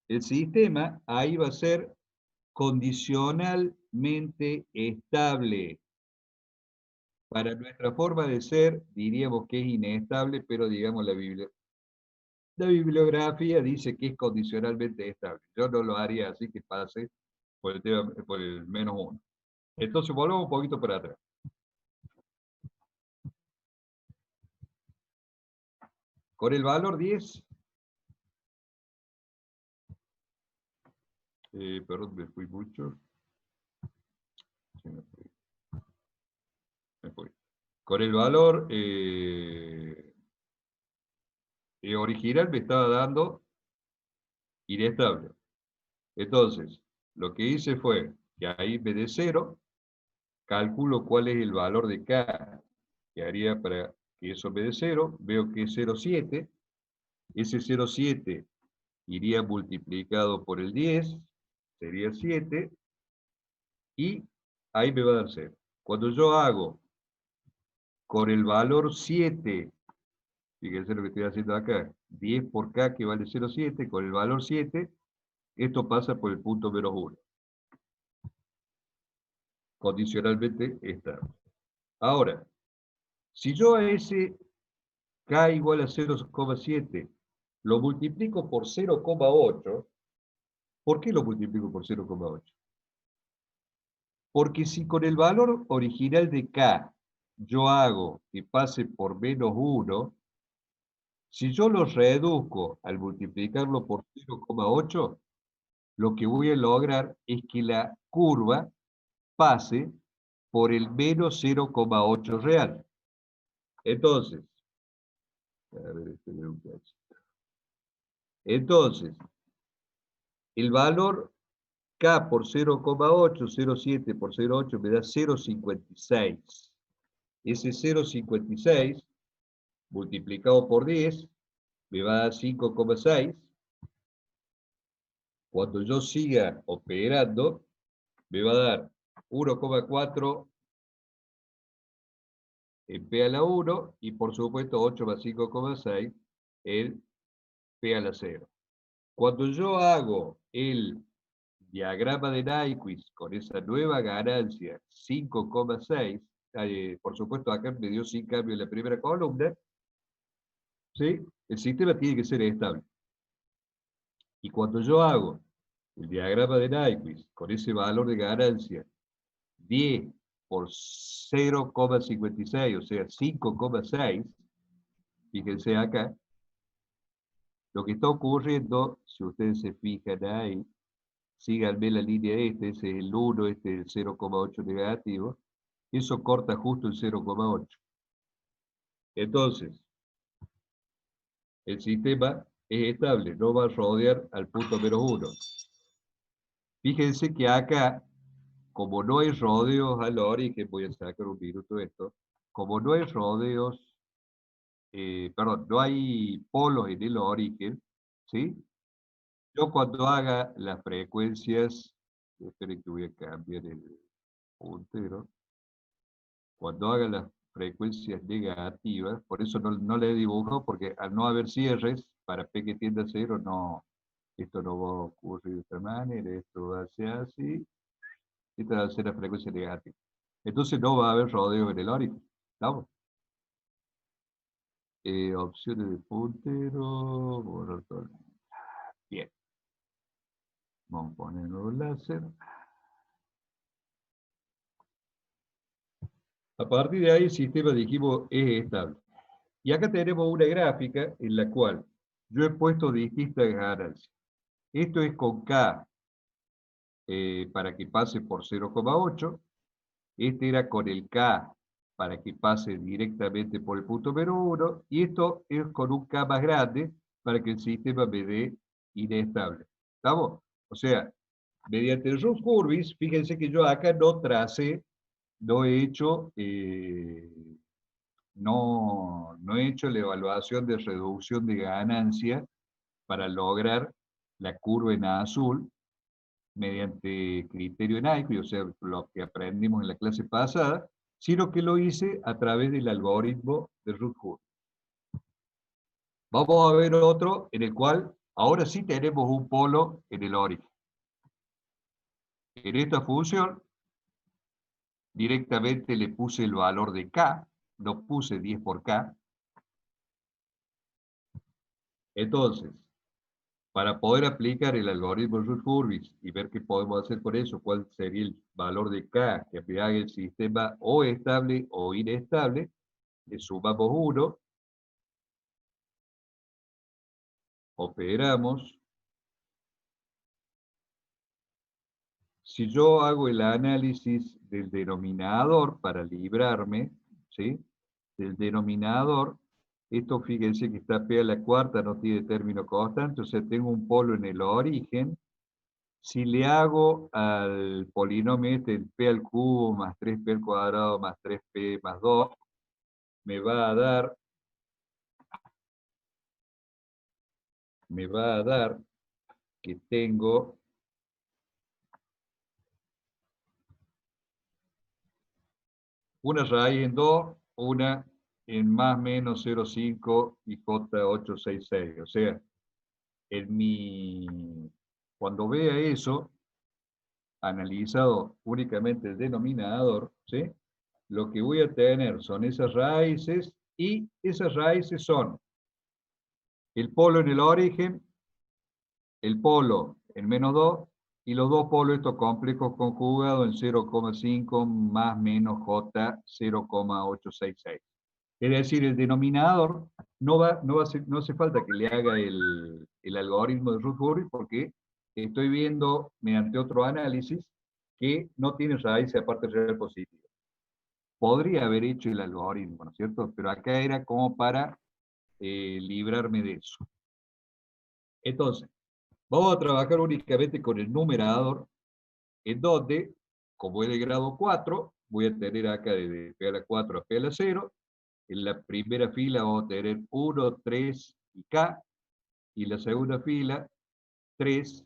El sistema ahí va a ser condicionalmente estable. Para nuestra forma de ser, diríamos que es inestable, pero digamos la bibliografía dice que es condicionalmente estable. Yo no lo haría así que pase por el menos 1. Entonces volvamos un poquito para atrás. Con el valor 10, perdón, me fui mucho. Sí, me fui. Con el valor original me estaba dando inestable. Entonces, lo que hice fue que ahí en vez de 0, calculo cuál es el valor de K que haría para que eso en vez de 0, veo que es 0,7. Ese 0,7 iría multiplicado por el 10, sería 7, y ahí me va a dar 0. Cuando yo hago con el valor 7, fíjense lo que estoy haciendo acá, 10 por K que vale 0,7, con el valor 7, esto pasa por el punto menos 1. Condicionalmente estable. Ahora, si yo a ese K igual a 0,7 lo multiplico por 0,8, ¿por qué lo multiplico por 0,8? Porque si con el valor original de K yo hago que pase por menos 1, si yo lo reduzco al multiplicarlo por 0,8, lo que voy a lograr es que la curva pase por el menos 0,8 real. Entonces, a ver, este es un cachito. Entonces, el valor K por 0,8, 0,7 por 0,8 me da 0,56. Ese 0,56 multiplicado por 10 me va a dar 5,6. Cuando yo siga operando, me va a dar 1,4 en P a la 1 y por supuesto 8 más 5,6 en P a la 0. Cuando yo hago el diagrama de Nyquist con esa nueva ganancia 5,6, por supuesto acá me dio sin cambio en la primera columna, ¿sí? El sistema tiene que ser estable. Y cuando yo hago el diagrama de Nyquist con ese valor de ganancia 10 por 0,56, o sea, 5,6, fíjense acá, lo que está ocurriendo, si ustedes se fijan ahí, síganme la línea ese es el 1, este es el 0,8 negativo, eso corta justo el 0,8. Entonces, el sistema es estable, no va a rodear al punto menos 1. Fíjense que acá, como no hay rodeos al origen, voy a sacar un minuto esto, como no hay rodeos, perdón, no hay polos en el origen, ¿sí? Yo cuando haga las frecuencias, esperen que voy a cambiar el puntero, cuando haga las frecuencias negativas, por eso no le dibujo, porque al no haber cierres, para P que tiende a 0, no, esto no va a ocurrir de esta manera, esto va a ser así, esta va a ser la frecuencia negativa. Entonces no va a haber rodeo en el origen, ¿estamos? Opciones de puntero, borrar todo. Bien, vamos a poner un nuevo láser. A partir de ahí el sistema, dijimos, es estable. Y acá tenemos una gráfica en la cual yo he puesto distintas ganancias. Esto es con K para que pase por 0,8. Este era con el K para que pase directamente por el punto menos 1. Y esto es con un K más grande para que el sistema me dé inestable. ¿Estamos? O sea, mediante el Ruf Curvis, fíjense que yo acá no tracé, no he hecho no he hecho la evaluación de reducción de ganancia para lograr la curva en azul mediante criterio en Nyquist, o sea, lo que aprendimos en la clase pasada, sino que lo hice a través del algoritmo de Rutherford. Vamos a ver otro en el cual ahora sí tenemos un polo en el origen. En esta función directamente le puse el valor de K, no puse 10 por K. Entonces, para poder aplicar el algoritmo de Rutherford y ver qué podemos hacer con eso, cuál sería el valor de K que haga el sistema o estable o inestable, le sumamos 1, operamos. Si yo hago el análisis del denominador para librarme, ¿sí? Del denominador, esto fíjense que está P a la cuarta, no tiene término constante, o sea, tengo un polo en el origen. Si le hago al polinomio este, el P al cubo más 3P al cuadrado más 3P más 2, me va a dar, que tengo una raíz en 2, una en más menos 0,5 y J866. O sea, cuando vea eso, analizado únicamente el denominador, ¿sí? Lo que voy a tener son esas raíces, y esas raíces son el polo en el origen, el polo en menos 2, y los dos polos estos complejos conjugados en 0,5 más menos J 0,866. Es decir, el denominador no hace falta que le haga el algoritmo de Rutherford porque estoy viendo mediante otro análisis que no tiene raíz aparte real positiva. Podría haber hecho el algoritmo, ¿no es cierto? Pero acá era como para librarme de eso. Entonces, vamos a trabajar únicamente con el numerador, en donde, como es de grado 4, voy a tener acá desde P a la 4 a P a la 0. En la primera fila vamos a tener 1, 3 y K. Y en la segunda fila, 3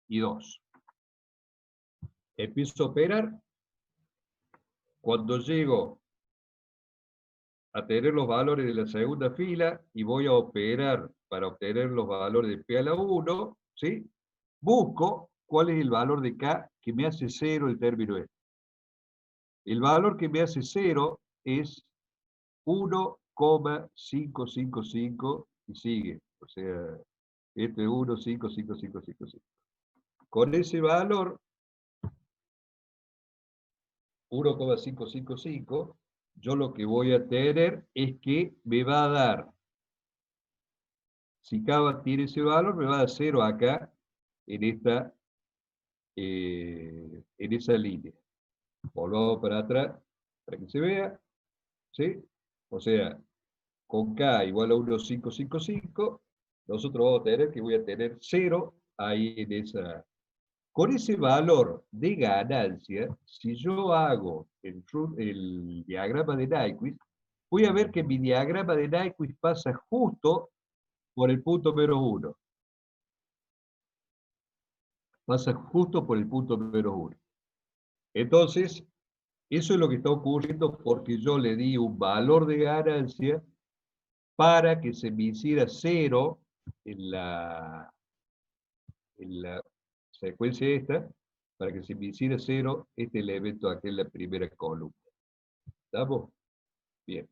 y 2. Empiezo a operar. Cuando llego a tener los valores de la segunda fila y voy a operar para obtener los valores de P a la 1, ¿sí? Busco cuál es el valor de K que me hace 0 el término este. El valor que me hace 0 es 1,555 y sigue. O sea, este es 1,55555. Con ese valor, 1,555, yo lo que voy a tener es que me va a dar, si K tiene ese valor, me va a dar 0 acá en esa línea. Volvamos para atrás para que se vea, ¿sí? O sea, con K igual a 1,555, nosotros vamos a tener que voy a tener 0 ahí en esa. Con ese valor de ganancia, si yo hago el diagrama de Nyquist, voy a ver que mi diagrama de Nyquist pasa justo por el punto menos 1. Pasa justo por el punto menos 1. Entonces, eso es lo que está ocurriendo porque yo le di un valor de ganancia para que se me hiciera 0 en la secuencia esta, para que se me hiciera 0 este elemento aquí en la primera columna. ¿Estamos? Bien.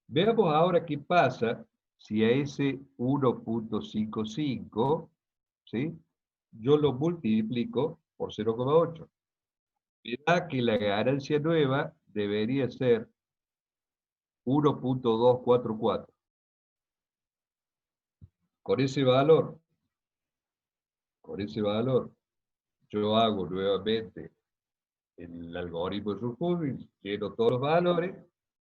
Veamos ahora qué pasa si a ese 1,55, ¿sí? Yo lo multiplico por 0,8. Me da que la ganancia nueva debería ser 1,244. Con ese valor, yo hago nuevamente el algoritmo de subfunctions, lleno todos los valores,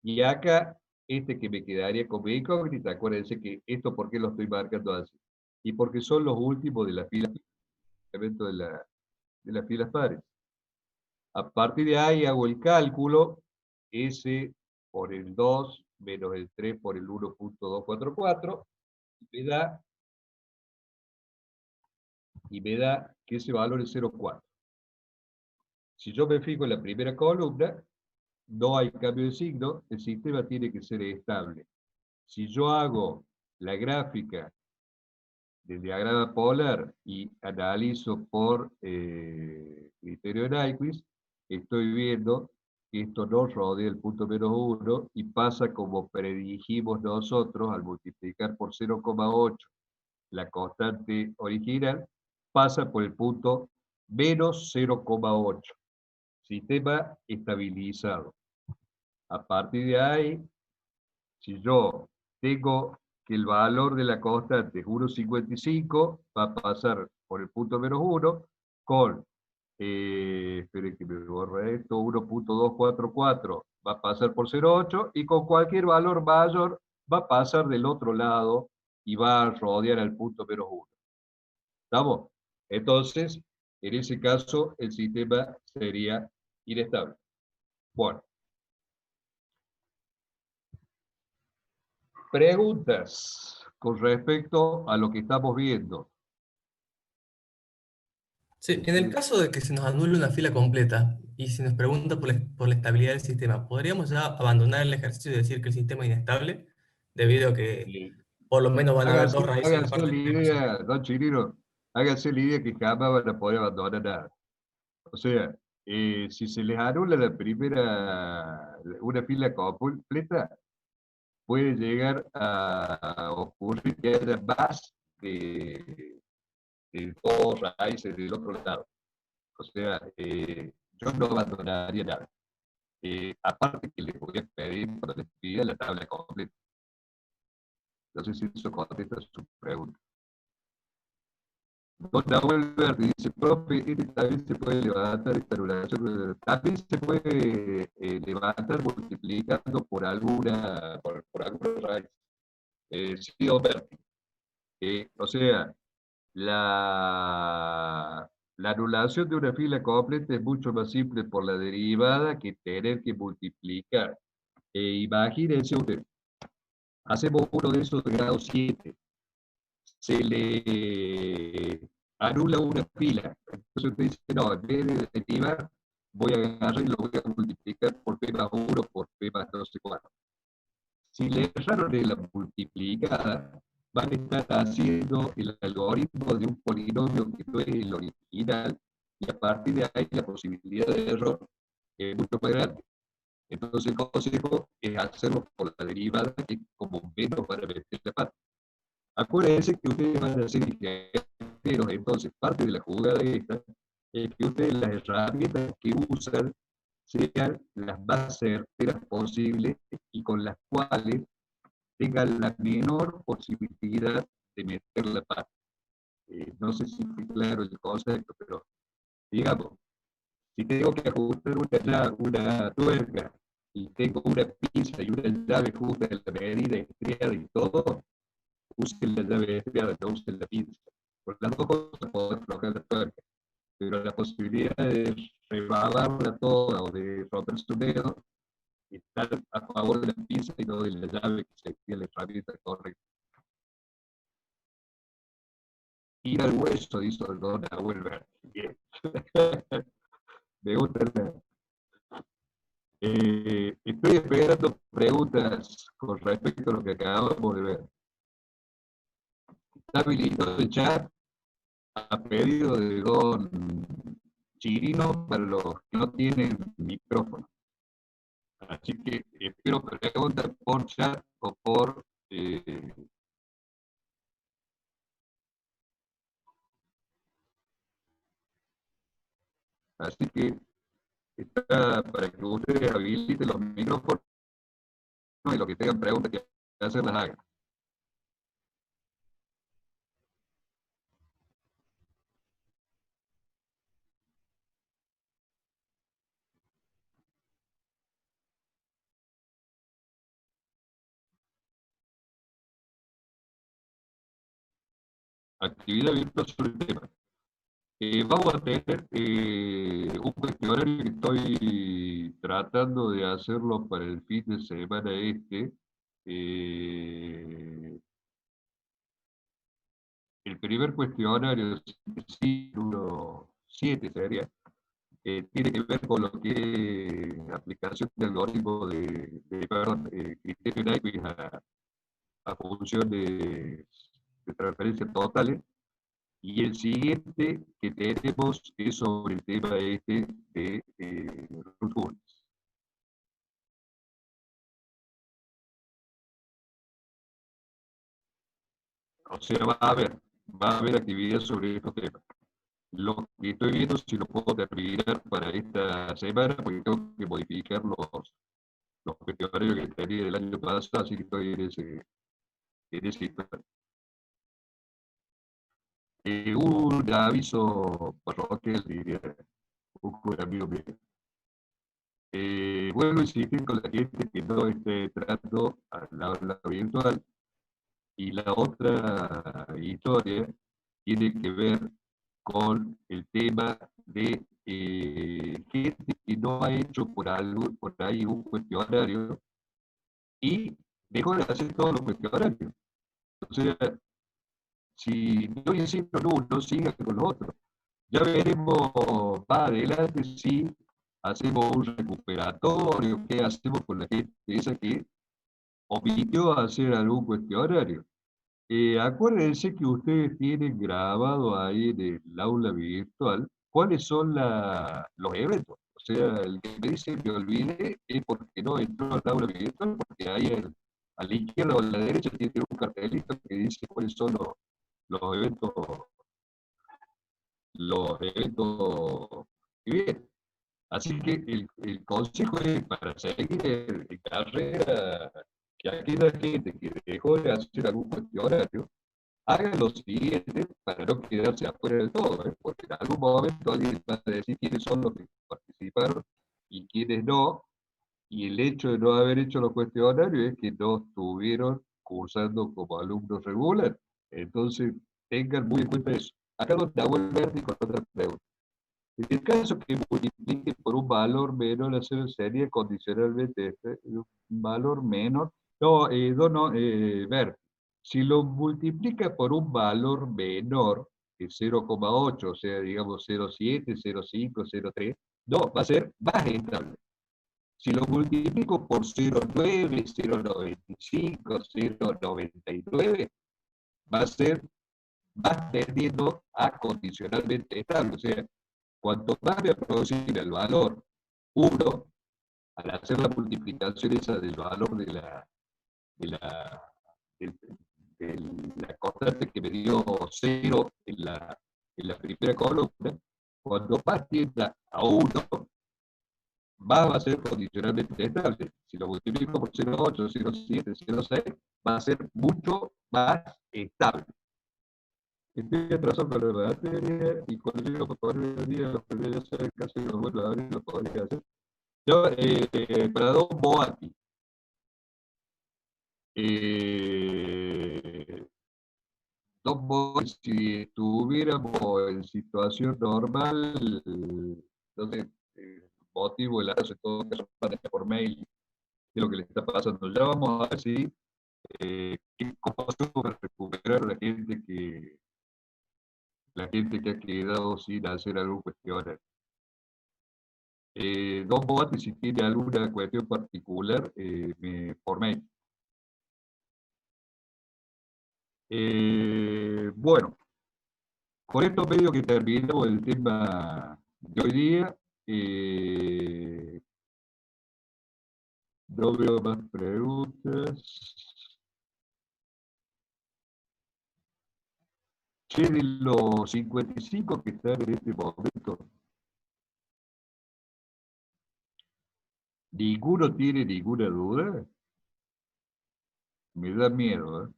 y acá, este que me quedaría como incógnita, acuérdense que esto, ¿por qué lo estoy marcando así? Y porque son los últimos de la fila, de las filas pares. A partir de ahí hago el cálculo, S por el 2 menos el 3 por el 1,244, y me da que ese valor es 0,4. Si yo me fijo en la primera columna, no hay cambio de signo, el sistema tiene que ser estable. Si yo hago la gráfica del diagrama polar y analizo por criterio de Nyquist, estoy viendo que esto no rodea el punto menos 1 y pasa como predijimos nosotros al multiplicar por 0,8 la constante original, pasa por el punto menos 0,8. Sistema estabilizado. A partir de ahí, si yo tengo que el valor de la constante es 1,55, va a pasar por el punto menos 1 con, esperen que me borre esto, 1,244 va a pasar por 0,8 y con cualquier valor mayor va a pasar del otro lado y va a rodear al punto menos 1. ¿Estamos? Entonces, en ese caso, el sistema sería inestable. Bueno, preguntas con respecto a lo que estamos viendo. Sí, en el caso de que se nos anule una fila completa y se nos pregunta por la estabilidad del sistema, ¿podríamos ya abandonar el ejercicio y decir que el sistema es inestable debido a que Eh, por lo menos van a haber háganse, dos raíces en la háganse parte la extrema? idea, don Chirino, háganse la idea que jamás van a poder abandonar nada. O sea, si se les anula una fila completa, puede llegar a ocurrir que haya más de dos raíces del otro lado. O sea, yo no abandonaría nada. Aparte que les voy a pedir cuando les pida la tabla completa. No sé si eso contesta su pregunta. Don Nahuel Verdi dice, profe, este también se puede levantar esta anulación, también se puede levantar multiplicando por alguna raíz. Sí, don Verdi. O sea, La anulación de una fila completa es mucho más simple por la derivada que tener que multiplicar. Imagínense usted, hacemos uno de esos de grado 7, se le anula una fila, entonces usted dice, no, en vez de derivar, voy a agarrar y lo voy a multiplicar por p más 1 por p más no sé cuánto. Si le erraron en la multiplicada, van a estar haciendo el algoritmo de un polinomio que no es el original, y a partir de ahí la posibilidad de error es mucho más grande. Entonces el consejo es hacerlo por la derivada, que es como menos para meter la pata. Acuérdense que ustedes van a ser ingenieros, entonces parte de la jugada esta es que ustedes las herramientas que usan sean las más certeras posibles y con las cuales tengan la menor posibilidad de meter la pata. No sé si es claro el concepto, pero digamos, si tengo que ajustar una tuerca y tengo una pinza y una llave justa en la medida estriada y todo, usen la llave estriada, no usen la pinza. Por las dos cosas puedo aflojar la tuerca, pero la posibilidad de rebabarla toda o de romper su dedo está a favor de la pinza y no de la llave que sería la herramienta correcta. Ir al hueso, dice Don Nahuel Verde. Bien. Me gusta. Estoy esperando preguntas con respecto a lo que acabamos de ver. Está habilitado el chat a pedido de Don Chirino para los que no tienen micrófono. Así que espero preguntas por chat o por... así que está para que ustedes habiliten los micrófonos y los que tengan preguntas que hacer las hagan. Actividad virtual sobre el tema. Vamos a tener un cuestionario que estoy tratando de hacerlo para el fin de semana este. Eh, el primer cuestionario, siglo 7 sería, tiene que ver con lo que es aplicación de algoritmo perdón, criterio Nyquist a función de transferencias totales. Y el siguiente que tenemos es sobre el tema este de Ruth. O sea, va a haber actividad sobre estos temas. Lo que estoy viendo si lo puedo terminar para esta semana, porque tengo que modificar los cuestionarios que tenía del año pasado, así que estoy en ese instante. Un aviso parroquial, diría un amigo mío. Vuelvo a insistir con la gente que no esté entrando al aula virtual. Y la otra historia tiene que ver con el tema de gente que no ha hecho por ahí un cuestionario y dejó de hacer todos los cuestionarios. O sea, si no hicieron uno, sigan con los otros. Ya veremos más adelante si hacemos un recuperatorio, qué hacemos con la gente esa que omitió hacer algún cuestionario. Acuérdense que ustedes tienen grabado ahí en el aula virtual cuáles son los eventos. O sea, el que me dice me olvidé es porque no entró al aula virtual, porque ahí a la izquierda o a la derecha tiene un cartelito que dice cuáles son los eventos, los eventos que vienen. Así que el consejo es para seguir en carrera, que aquella gente que dejó de hacer algún cuestionario hagan lo siguiente para no quedarse afuera del todo, ¿eh? Porque en algún momento alguien va a decir quiénes son los que participaron y quiénes no, y el hecho de no haber hecho los cuestionarios es que no estuvieron cursando como alumnos regulares. Entonces, tengan muy en cuenta eso. Acá donde hago el verde con otra pregunta. En el caso que multiplique por un valor menor a cero, sería condicionalmente un valor menor. No, no, ver, si lo multiplica por un valor menor que 0,8, o sea, digamos 0,7, 0,5, 0,3, no, va a ser más estable. Si lo multiplico por 0,9, 0,95, 0,99, va a ser más tendiendo a condicionalmente estable. O sea, cuanto más me aproxime el valor 1, al hacer la multiplicación esa del valor de la, de, de la constante que me dio 0 en la primera columna, cuando más tienda a 1, va a ser condicionalmente estable. Si lo multiplico por 0,8, 0,7, 0,6, va a ser mucho más estable. Estoy atrasado con la materia y cuando llego por poner el día, lo que voy a hacer, casi lo vuelvo a abrir, lo podría hacer. Yo, para Don Boati, eh, Don Boati, si estuviéramos en situación normal, entonces, motivo el caso, en todo caso, por mail, de lo que le está pasando. Ya vamos a ver si, cómo se puede recuperar la gente que ha quedado sin hacer algún cuestionario. Don Boati, si tiene alguna cuestión particular, por mail. Bueno, con esto medio que terminamos el tema de hoy día. No veo más preguntas. Che, de los 55 que están en este momento, ¿ninguno tiene ninguna duda? Me da miedo, ¿eh?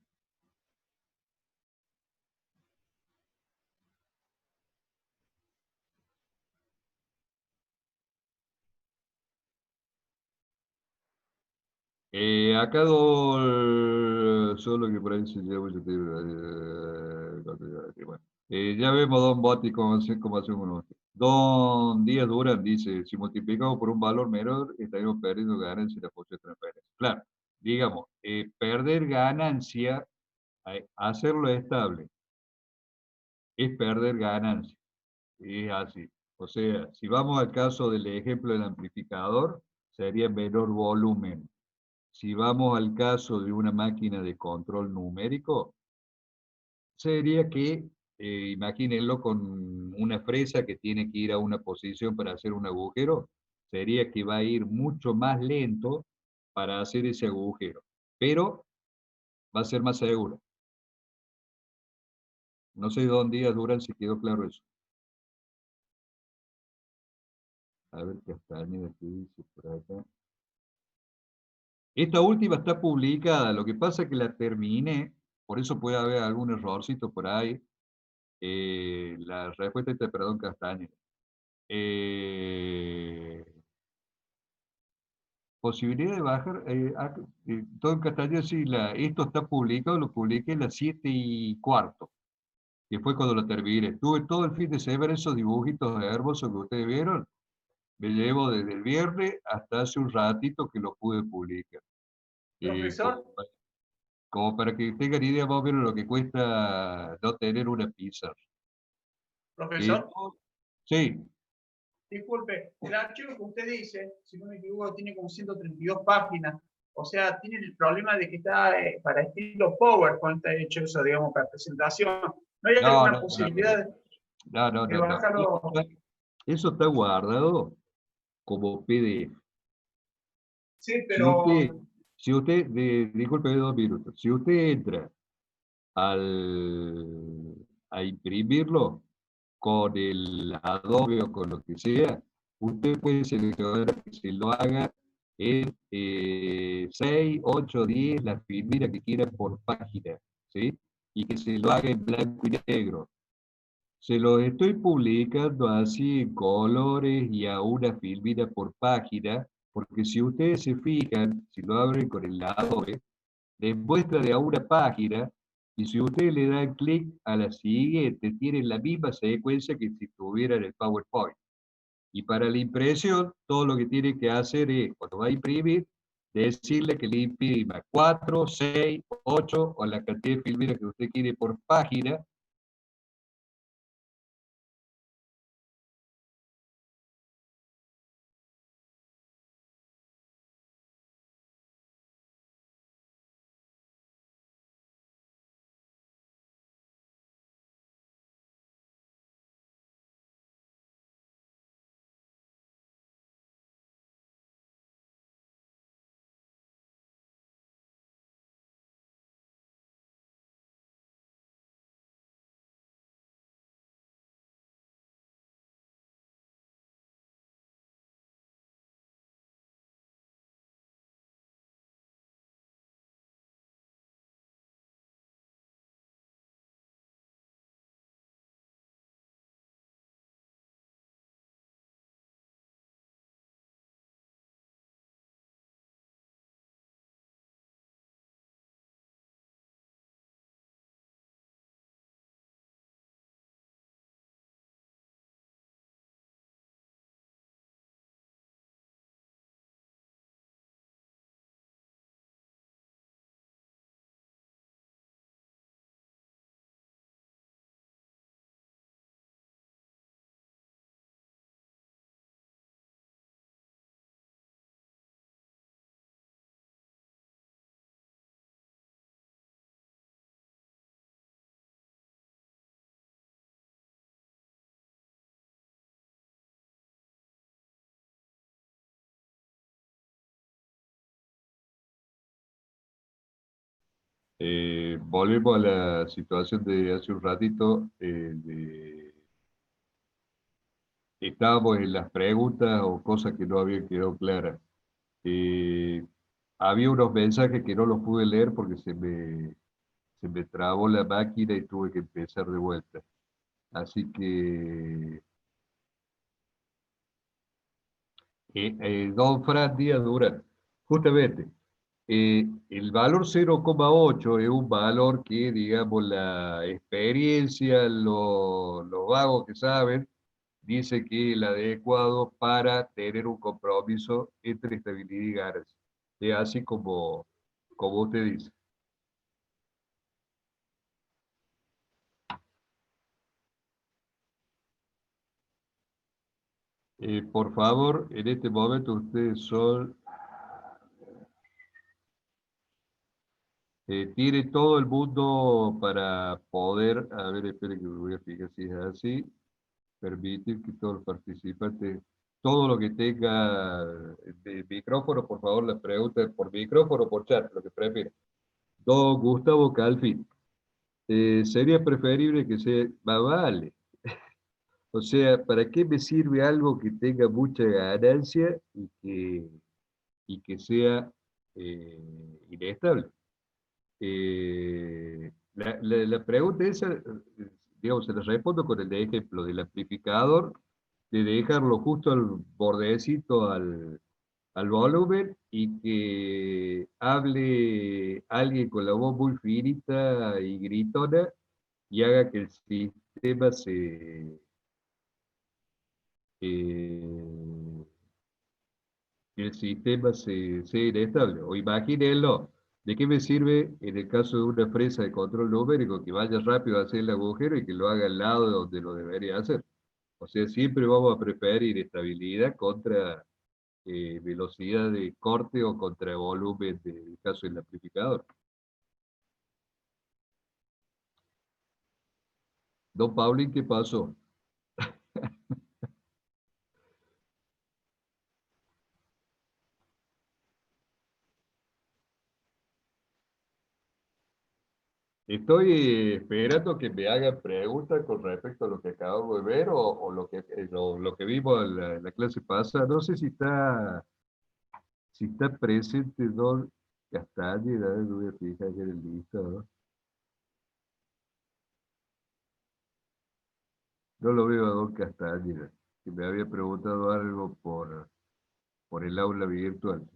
Acá solo que por ahí se lleva mucho tiempo. Bueno. Ya vemos Don Botti cómo hacemos nosotros. Don Díaz Durán dice, si multiplicamos por un valor menor, estaríamos perdiendo ganancia en la función de transferencia. Claro, digamos, perder ganancia, hacerlo estable, es perder ganancia. Es así. O sea, si vamos al caso del ejemplo del amplificador, sería menor volumen. Si vamos al caso de una máquina de control numérico, sería que, imagínenlo con una fresa que tiene que ir a una posición para hacer un agujero, sería que va a ir mucho más lento para hacer ese agujero, pero va a ser más seguro. No sé dónde días duran si quedó claro eso. A ver, Castañeda, ¿qué dice por acá? Esta última está publicada, lo que pasa es que la terminé, por eso puede haber algún errorcito por ahí. La respuesta está, perdón, Castañeda. Eh, Posibilidad de bajar, todo en castellano, sí, esto está publicado, lo publiqué a las 7:15, que fue cuando lo terminé. Tuve todo el fin de semana esos dibujitos hermosos que ustedes vieron, me llevo desde el viernes hasta hace un ratito que lo pude publicar. Profesor, Como para que tengan idea más o menos lo que cuesta no tener una pizza. profesor, Sí, disculpe, el archivo que usted dice, si no me equivoco, tiene como 132 páginas. O sea, tiene el problema de que está para estilo PowerPoint, está hecho eso, digamos, para presentación. ¿No hay no, alguna no, posibilidad de no. bajarlo? Eso está guardado como PDF. Sí, Si pero usted, disculpe 2 minutos, si usted entra a imprimirlo con el Adobe o con lo que sea, usted puede seleccionar que se lo haga en 6, 8, 10, la filmina que quiera por página, ¿sí? Y que se lo haga en blanco y negro. Se lo estoy publicando así en colores y a una filmina por página, porque si ustedes se fijan, si lo abren con el Adobe, les muestra de a una página Y si usted le da clic a la siguiente, tiene la misma secuencia que si tuviera en el PowerPoint. Y para la impresión, todo lo que tiene que hacer es, cuando va a imprimir, decirle que le imprima 4, 6, 8 o la cantidad de filminas que usted quiere por página. Volvemos a la situación de hace un ratito. Estábamos en las preguntas o cosas que no habían quedado claras. Eh, Había unos mensajes que no los pude leer porque se me trabó la máquina y tuve que empezar de vuelta. Así que, don Fran Díaz Durán, justamente, el valor 0,8 es un valor que, digamos, la experiencia, los vagos que saben, dice que es el adecuado para tener un compromiso entre estabilidad y ganancia. Es así como usted dice. Por favor, en este momento ustedes son, tiene todo el mundo para poder, a ver, espere que me voy a fijar si es así, permitir que todos los participantes, todo lo que tenga de micrófono, por favor, las preguntas por micrófono o por chat, lo que prefiera. Don Gustavo Calfin, sería preferible que sea, más vale. O sea, ¿para qué me sirve algo que tenga mucha ganancia y que sea inestable? La pregunta esa, digamos, se la respondo con el ejemplo del amplificador, de dejarlo justo al bordecito al volumen y que hable alguien con la voz muy finita y gritona y haga que sistema eh, el sistema sea inestable. O imagínenlo, ¿de qué me sirve en el caso de una presa de control numérico que vaya rápido a hacer el agujero y que lo haga al lado de donde lo debería hacer? O sea, siempre vamos a preferir estabilidad contra velocidad de corte o contra volumen del caso del amplificador. Don Paulín, ¿qué pasó? Estoy esperando que me hagan preguntas con respecto a lo que acabamos de ver o lo que vimos en la clase pasada. No sé si está presente Don Castañeda, a ver, me voy a fijar en el listado, ¿no? No lo veo a Don Castañeda, que me había preguntado algo por el aula virtual.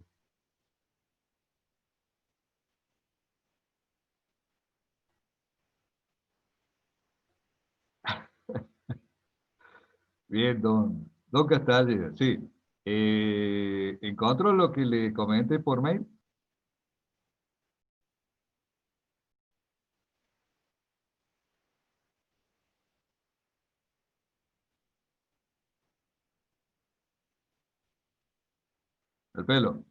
Bien, don Castañeda, sí. ¿Encontró lo que le comenté por mail? El pelo.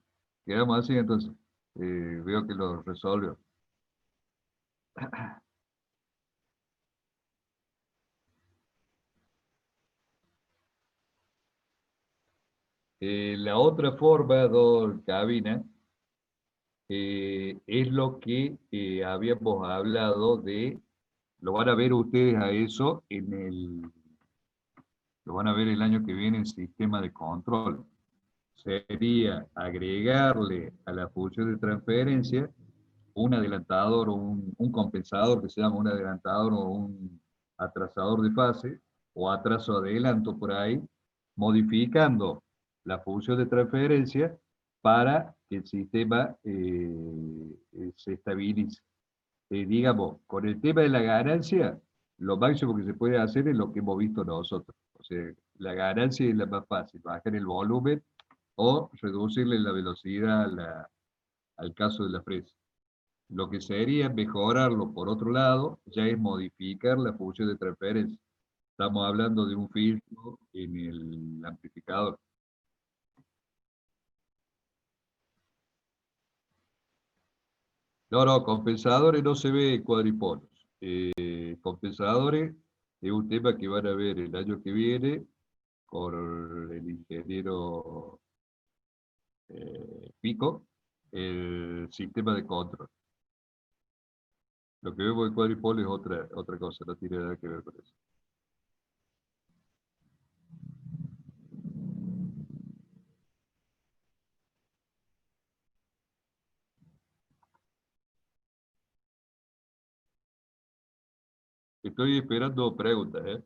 Quedamos así entonces. Veo que lo resolvió. La otra forma, don Cabina, es lo que habíamos hablado de, lo van a ver ustedes a eso lo van a ver el año que viene en sistema de control. Sería agregarle a la función de transferencia un adelantador o un compensador que se llama un adelantador o un atrasador de fase o atraso adelanto por ahí, modificando la función de transferencia para que el sistema se estabilice. Digamos, con el tema de la ganancia, lo máximo que se puede hacer es lo que hemos visto nosotros. O sea, la ganancia es la más fácil, bajar el volumen o reducirle la velocidad al caso de la fresa. Lo que sería mejorarlo por otro lado, ya es modificar la función de transferencia. Estamos hablando de un filtro en el amplificador. No, no, compensadores no se ve cuadripolos. Compensadores es un tema que van a ver el año que viene con el ingeniero Pico, el sistema de control. Lo que vemos en cuadripolo es otra cosa, no tiene nada que ver con eso. Estoy esperando preguntas, ¿eh?